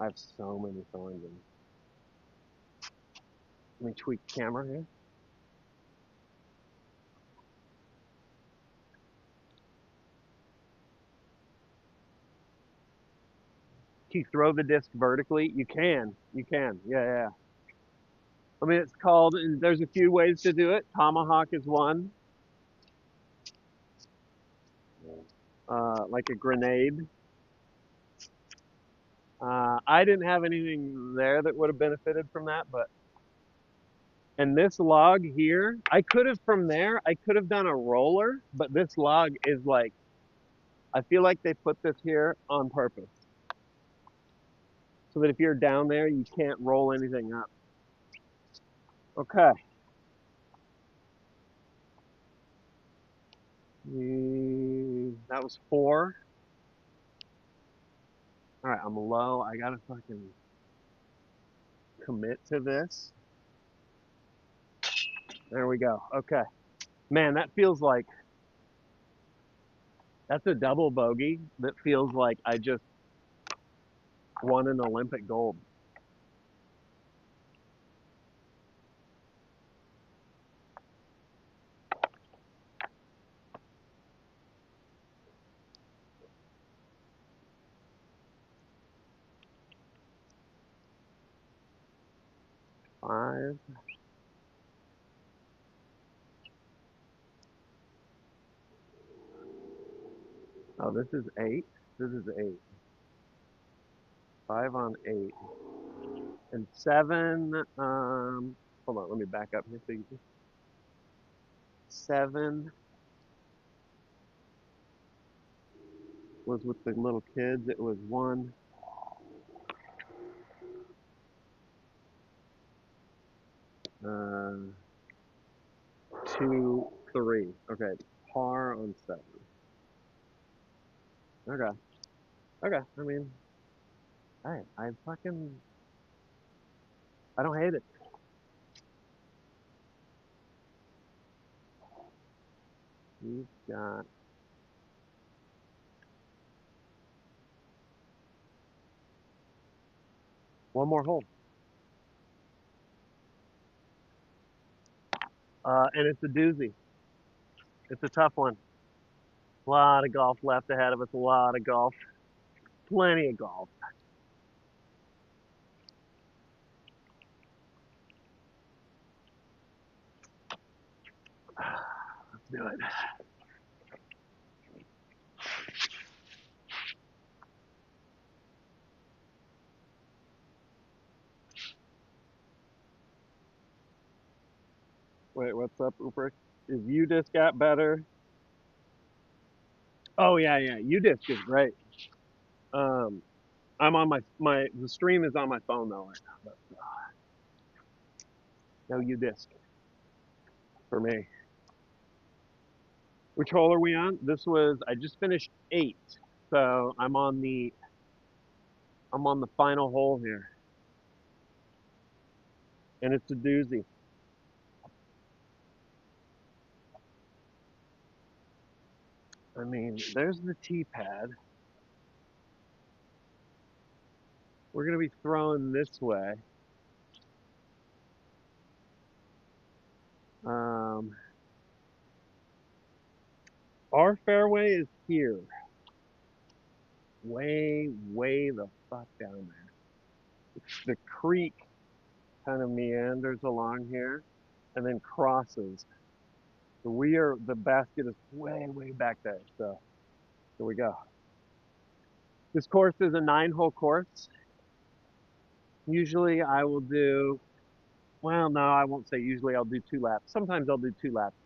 I have so many thorns in. Let me tweak the camera here. Can you throw the disc vertically? You can. You can. Yeah, yeah. I mean, it's called, and there's a few ways to do it. Tomahawk is one, like a grenade. I didn't have anything there that would have benefited from that, but and this log here, I could have from there, I could have done a roller, but this log is like, I feel like they put this here on purpose. So that if you're down there, you can't roll anything up. Okay. That was four. All right, I'm low. I gotta fucking commit to this. There we go. Okay. Man, that feels like, that's a double bogey that feels like I just won an Olympic gold. 5. Oh, this is 8. This is 8. 5 on 8. And 7, hold on, let me back up here so you can. 7 was with the little kids. It was 1, 2, 3. Okay, par on 7. Okay, okay. I mean, hey, I don't hate it. He's got One more hole. And it's a doozy. It's a tough one. A lot of golf left ahead of us. A lot of golf. Plenty of golf. Let's do it. Wait, what's up, Uper? Is U-Disc app better? Oh yeah, yeah. U-Disc is great. Um, I'm on the stream is on my phone though right now, but no U-Disc for me. Which hole are we on? I just finished 8, so I'm on the final hole here, and it's a doozy. I mean, there's the tee pad. We're gonna be throwing this way. Um, our fairway is here, way, way the fuck down there. The creek kind of meanders along here, and then crosses. So the basket is way, way back there. So here we go. This course is a 9-hole course. Usually I will do, well, no, I won't say usually I'll do 2 laps. Sometimes I'll do 2 laps.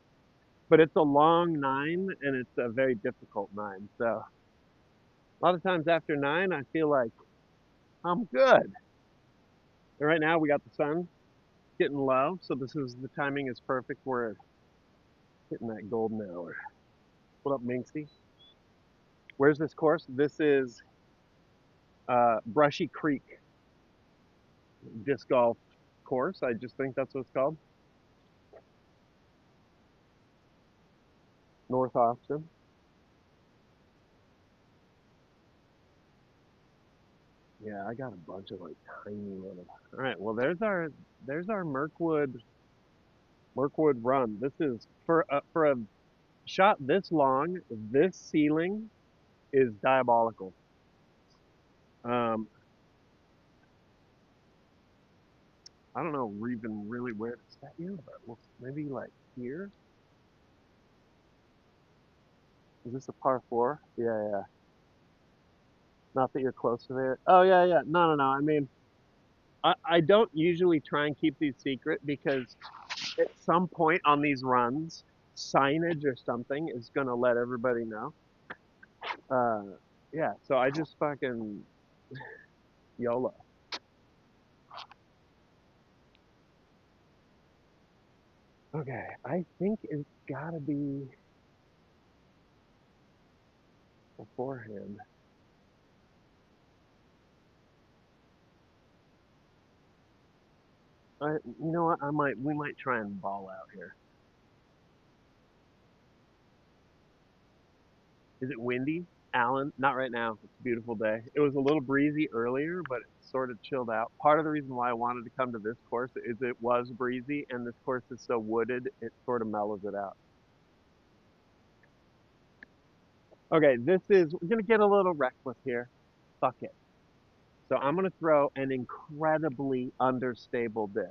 But it's a long 9 and it's a very difficult 9. So a lot of times after 9, I feel like I'm good. And right now we got the sun getting low. So the timing is perfect. We're hitting that golden hour. What up, Minxie? Where's this course? This is Brushy Creek disc golf course. I just think that's what it's called. North Austin. Yeah, I got a bunch of like tiny little. All right, well there's our Mirkwood run. This is for a shot this long. This ceiling is diabolical. Um, I don't know even really where to set you, but maybe like here. Is this a par 4? Yeah, yeah. Not that you're close to there. Oh yeah, yeah. No, no, no. I mean, I don't usually try and keep these secret because at some point on these runs, signage or something is gonna let everybody know. Uh, yeah, so I just fucking YOLO. Okay, I think it's gotta be beforehand. You know what? We might try and ball out here. Is it windy? Alan, not right now. It's a beautiful day. It was a little breezy earlier, but it sort of chilled out. Part of the reason why I wanted to come to this course is it was breezy, and this course is so wooded, it sort of mellows it out. Okay, we're gonna get a little reckless here. Fuck it. So I'm gonna throw an incredibly understable disc.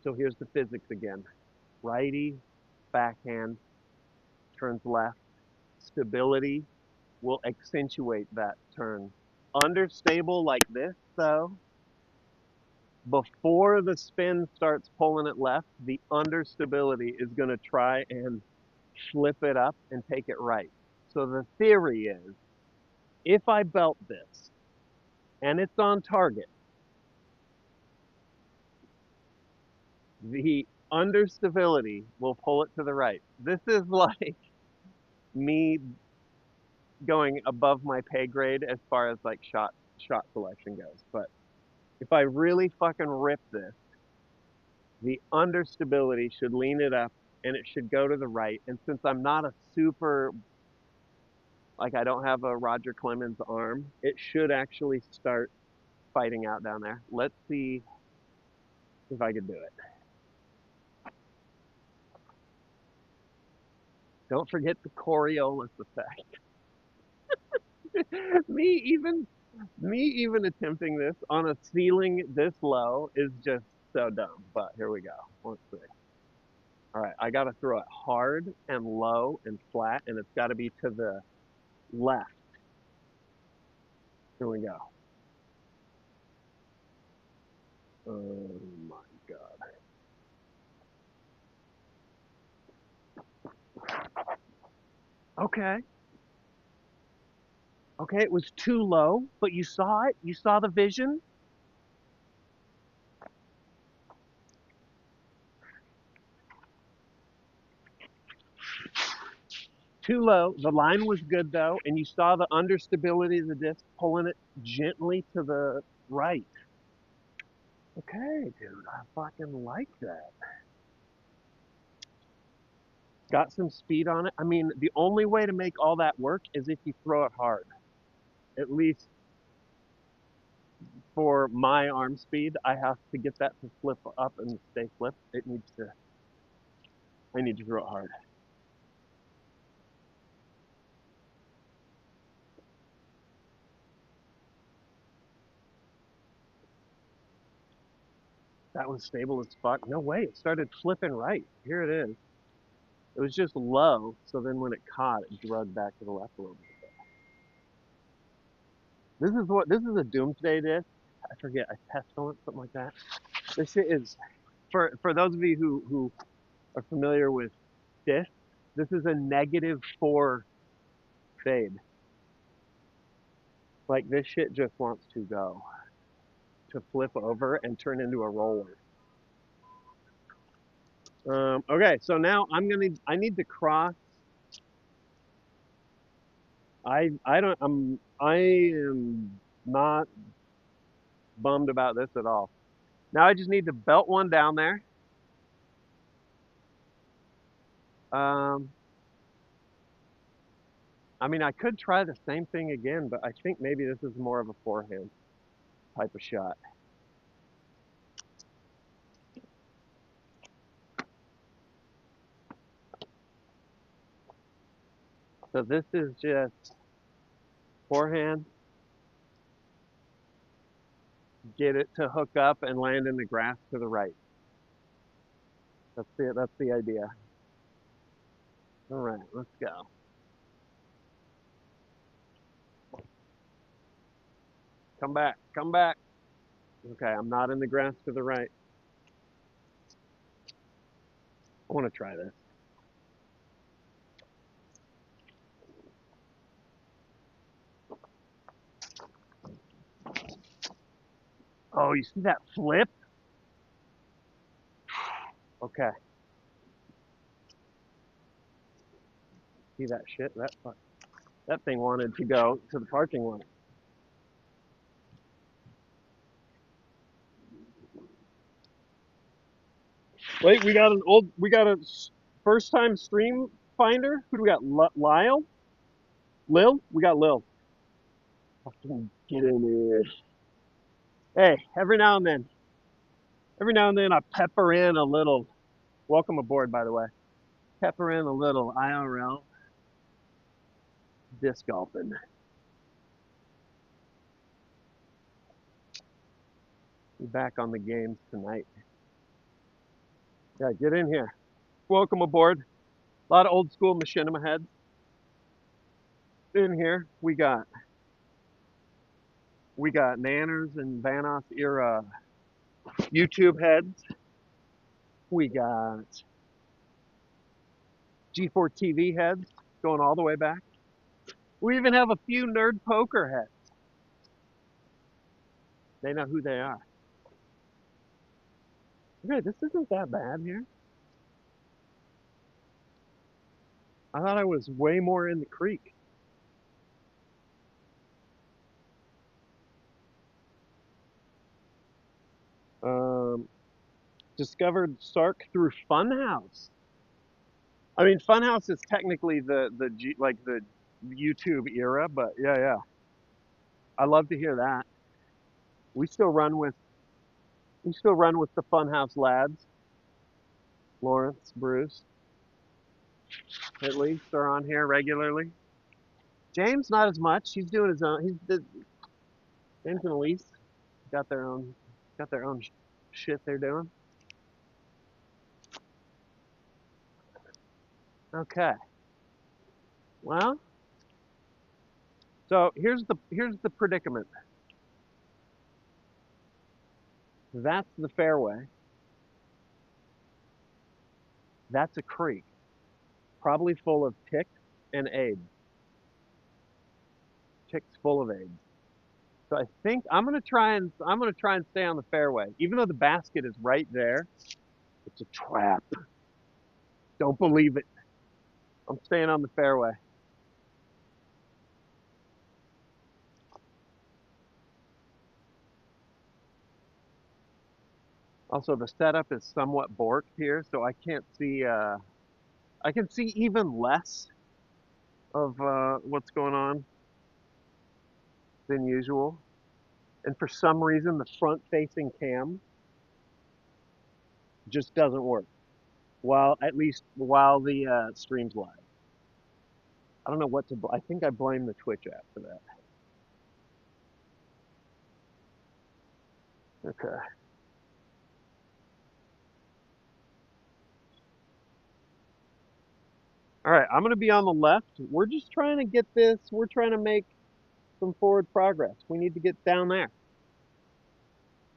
So here's the physics again. Righty, backhand, turns left. Stability will accentuate that turn. Understable like this, though, before the spin starts pulling it left, the understability is going to try and flip it up and take it right. So the theory is if I belt this and it's on target, the understability will pull it to the right. This is like me going above my pay grade as far as like shot selection goes. But if I really fucking rip this, the understability should lean it up and it should go to the right. And since I'm not a super Like I don't have a Roger Clemens arm. It should actually start fighting out down there. Let's see if I can do it. Don't forget the Coriolis effect. me even me even attempting this on a ceiling this low is just so dumb. But here we go. Let's see. All right, I got to throw it hard and low and flat, and it's got to be to the left. Here we go. Oh my God. Okay. Okay, it was too low, but you saw it. You saw the vision. Too low. The line was good though, and you saw the understability of the disc pulling it gently to the right. Okay, dude, I fucking like that. Got some speed on it. I mean, the only way to make all that work is if you throw it hard. At least for my arm speed, I have to get that to flip up and stay flipped. I need to throw it hard. That was stable as fuck. No way, it started flipping right. Here it is. It was just low, so then when it caught, it drugged back to the left a little bit. This is a doomsday disc. I forget, a pestilence, something like that. This shit is for those of you who are familiar with disc, this is a -4 fade. Like this shit just wants to go to flip over and turn into a roller. Okay, so now I need to cross. I am not bummed about this at all. Now I just need to belt one down there. Um, I mean, I could try the same thing again, but I think maybe this is more of a forehand type of shot. So this is just forehand, get it to hook up and land in the grass to the right. That's the idea. All right, let's go. Come back, come back. Okay, I'm not in the grass to the right. I want to try this. Oh, you see that flip? Okay. See that shit? That thing wanted to go to the parking lot. Wait, we got a first time stream finder. Who do we got? Lyle? Lil? We got Lil. Fucking get in here. Hey, every now and then I pepper in a little. Welcome aboard, by the way. Pepper in a little IRL disc golfing. Be back on the games tonight. Yeah, get in here. Welcome aboard. A lot of old school machinima heads in here. We got Nanners and Vanos era YouTube heads. We got G4 TV heads going all the way back. We even have a few nerd poker heads. They know who they are. Okay, this isn't that bad here. I thought I was way more in the creek. Um, discovered Sark through Funhouse. I mean, Funhouse is technically the G, like YouTube era, but yeah, yeah. I love to hear that. We still run with we still run with the Funhouse lads. Lawrence, Bruce, at least are on here regularly. James not as much. He's doing his own. James and Elise got their own got their own shit they're doing. Okay. Well, so here's the predicament. That's the fairway. That's a creek, probably full of ticks and AIDS. Ticks full of AIDS. So I think I'm gonna try and stay on the fairway, even though the basket is right there. It's a trap. Don't believe it. I'm staying on the fairway. Also, the setup is somewhat borked here, so I can't see. I can see even less of what's going on than usual. And for some reason, the front-facing cam just doesn't work. While at least while the stream's live. I don't know what to. I think I blame the Twitch app for that. Okay. All right. I'm gonna be on the left. We're just trying to get this. We're trying to make some forward progress. We need to get down there.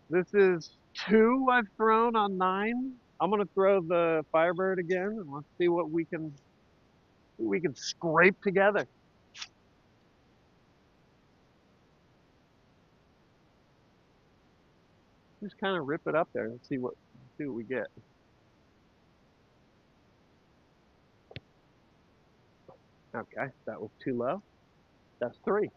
This is two I've thrown on 9. I'm gonna throw the Firebird again, and let's see what we can scrape together. Just kind of rip it up there and see what we get. Okay, that was too low. That's 3.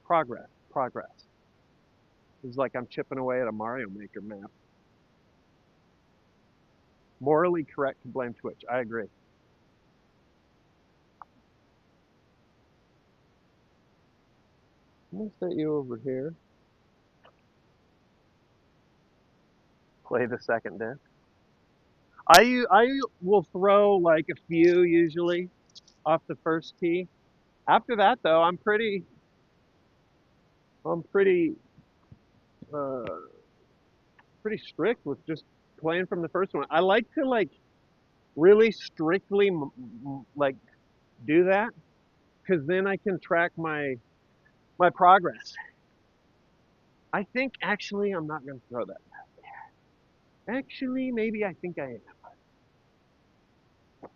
Progress, progress. It's like I'm chipping away at a Mario Maker map. Morally correct to blame Twitch. I agree. I'm gonna set you over here. Play the second disc. I will throw like a few usually off the first tee. After that though, I'm pretty uh pretty strict with just playing from the first one. I like to like really strictly like do that because then I can track my progress. I think actually I'm not gonna throw that. Actually, maybe I think I am.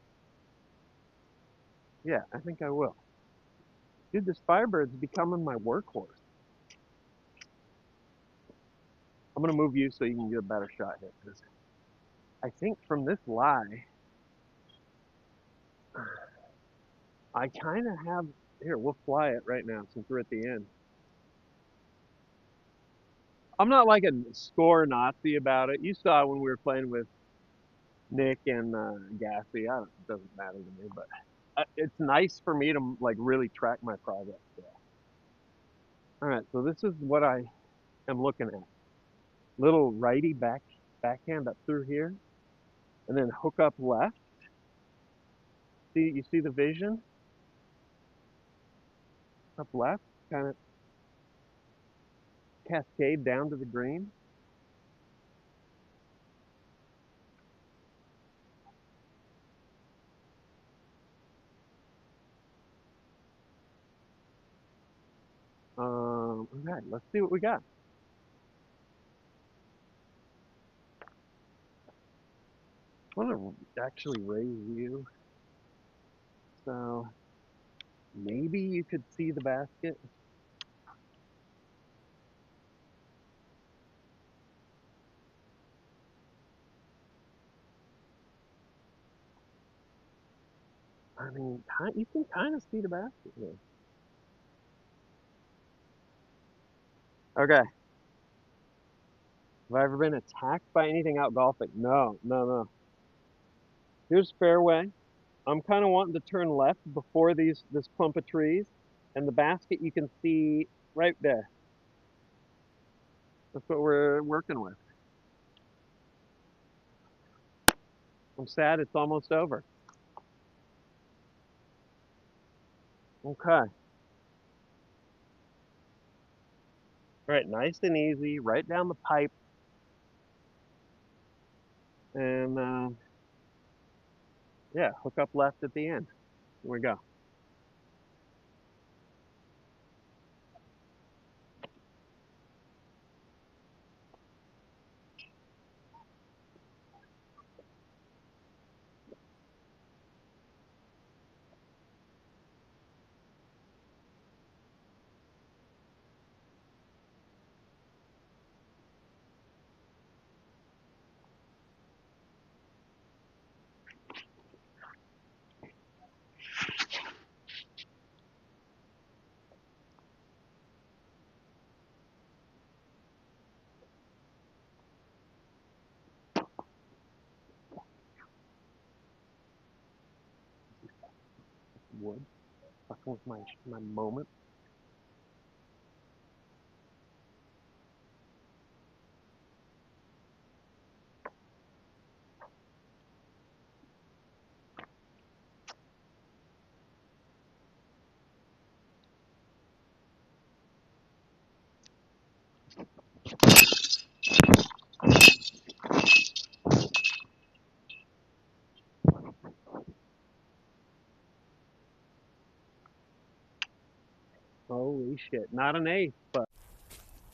Yeah, I think I will. Dude, this Firebird's becoming my workhorse. I'm gonna move you so you can get a better shot here. 'Cause I think from this lie, I kind of have. Here, we'll fly it right now since we're at the end. I'm not like a score Nazi about it. You saw when we were playing with Nick and Gassy. It doesn't matter to me, but it's nice for me to like really track my progress. Yeah. All right, so this is what I am looking at. Little righty backhand up through here, and then hook up left. You see the vision up left, kind of cascade down to the green. Okay, let's see what we got. I want to actually raise you, so maybe you could see the basket. I mean, you can kind of see the basket here. Okay, Have I ever been attacked by anything out golfing? No, no, no. Here's fairway. I'm kind of wanting to turn left before this clump of trees, and the basket you can see right there. That's what we're working with. I'm sad it's almost over. Okay. All right, nice and easy, right down the pipe, and yeah, hook up left at the end. Here we go. Wood, fucking with my moment. Holy shit, not an eighth, but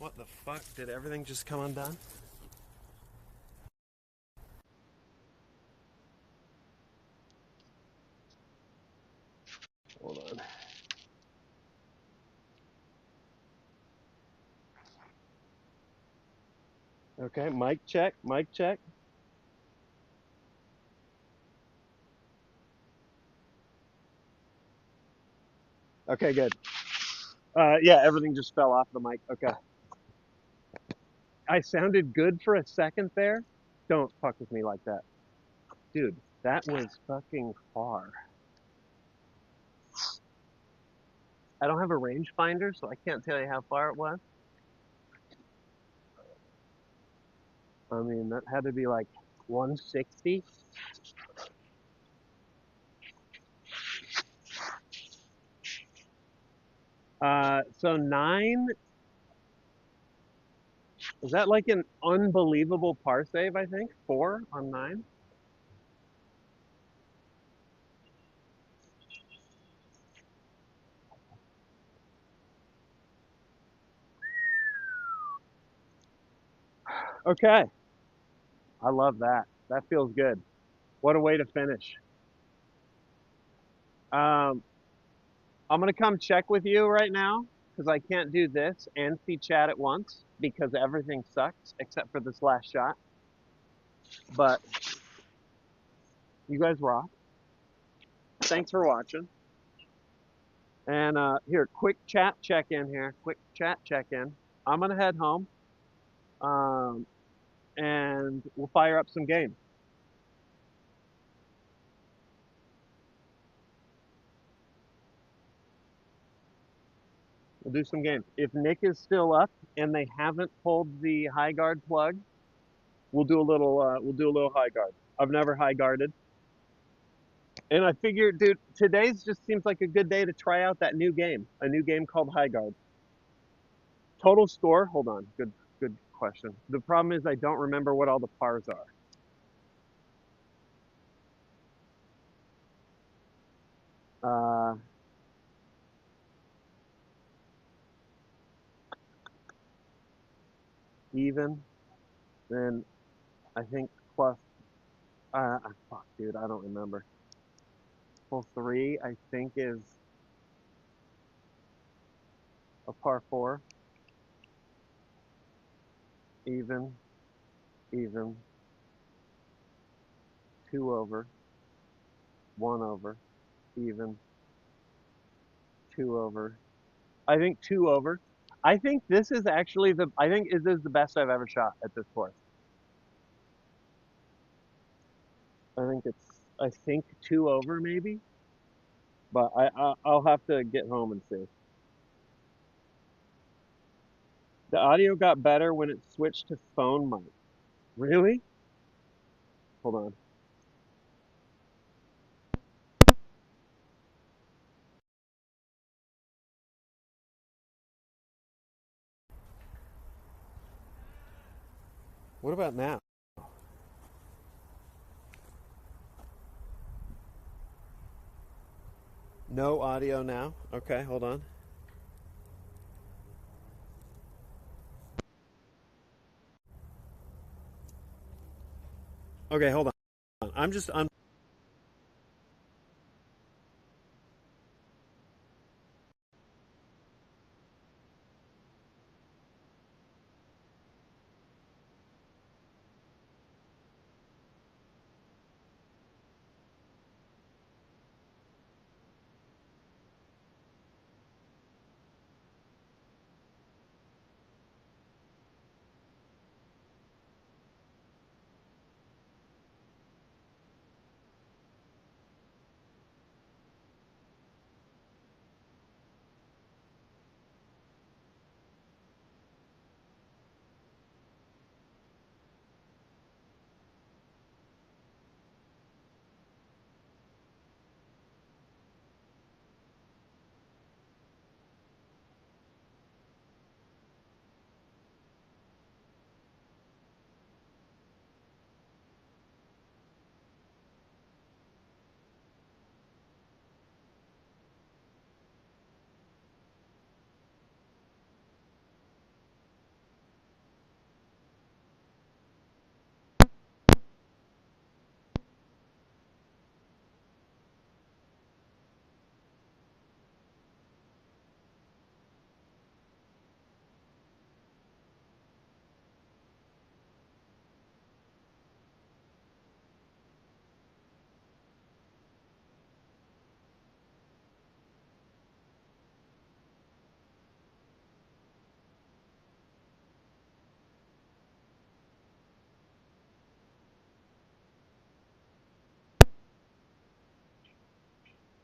what the fuck? Did everything just come undone? Hold on. Okay, mic check, mic check. Okay, good. Yeah, everything just fell off the mic. Okay. I sounded good for a second there. Don't fuck with me like that. Dude, that was fucking far. I don't have a rangefinder, so I can't tell you how far it was. I mean, that had to be like 160. So nine, is that like an unbelievable par save, I think? Four on nine? Okay. I love that. That feels good. What a way to finish. Um, I'm gonna come check with you right now because I can't do this and see Chad at once because everything sucks except for this last shot. But you guys rock. Thanks for watching. And here, quick chat check in here. Quick chat check in. I'm gonna head home. Um, and we'll fire up some games. We'll do some games. If Nick is still up and they haven't pulled the high guard plug, we'll do a little high guard. I've never high guarded. And I figured, dude, today's just seems like a good day to try out that new game, a new game called High Guard. Total score, hold on, good question. The problem is I don't remember what all the pars are. Even, then I think plus, fuck, dude, I don't remember. Hole three, I think is a par four. Even, even, two over, one over, even, two over. I think two over. I think this is actually I think this is the best I've ever shot at this course. I think two over maybe, but I'll have to get home and see. The audio got better when it switched to phone mic. Really? Hold on. What about now? No audio now? Okay, hold on. Okay, hold on. I'm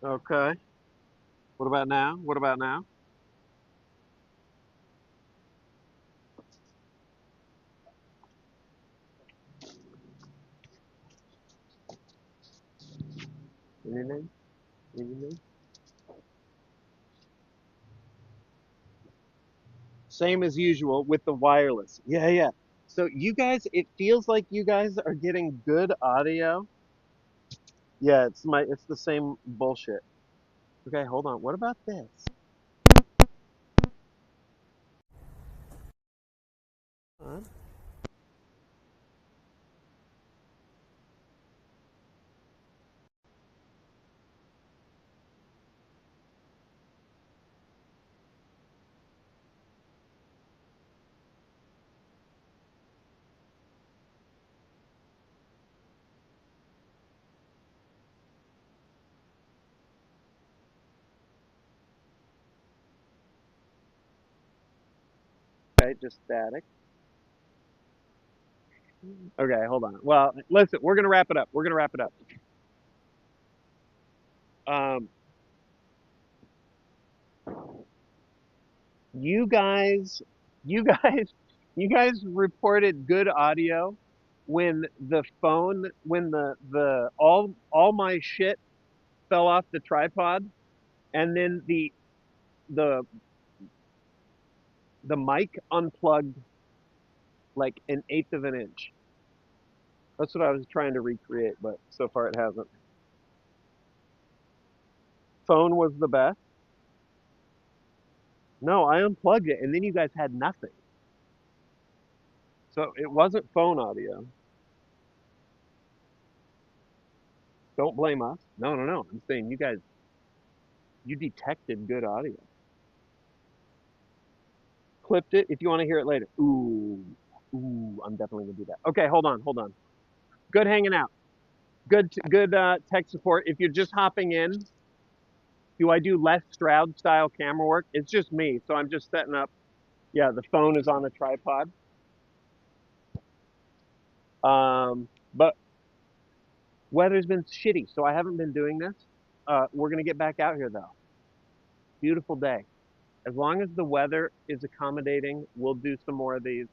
okay. What about now? What about now? Anything? Anything? Same as usual with the wireless. Yeah, yeah. So you guys, it feels like you guys are getting good audio. Yeah, it's the same bullshit. Okay, hold on. What about this? Huh? Okay, just static. Okay, hold on. Well, listen, we're gonna wrap it up. We're gonna wrap it up. Um, you guys, you guys, you guys reported good audio when the all my shit fell off the tripod, and then the the mic unplugged like an eighth of an inch. That's what I was trying to recreate, but so far it hasn't. Phone was the best. No, I unplugged it, and then you guys had nothing. So it wasn't phone audio. Don't blame us. No, no, no. I'm saying you guys, you detected good audio. Clipped it if you want to hear it later. Ooh, ooh, I'm definitely gonna do that. Okay, hold on, hold on. Good hanging out. Good tech support. If you're just hopping in, do I do less Stroud style camera work? It's just me, so I'm just setting up. Yeah, the phone is on a tripod. But weather's been shitty, so I haven't been doing this. We're gonna get back out here though. Beautiful day. As long as the weather is accommodating, we'll do some more of these.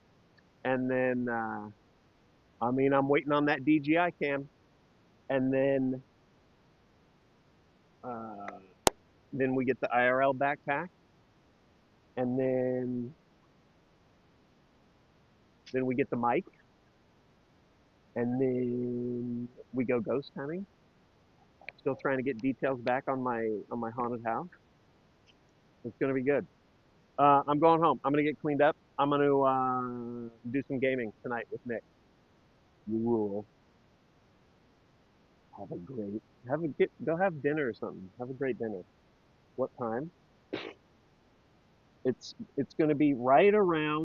And then, I mean, I'm waiting on that DJI cam. And uh, then we get the IRL backpack, and then we get the mic, and then we go ghost hunting. Still trying to get details back on my haunted house. It's gonna be good. I'm going home. I'm gonna get cleaned up. I'm gonna do some gaming tonight with Nick. You rule. Have a great have a get go have dinner or something. Have a great dinner. What time? It's gonna be right around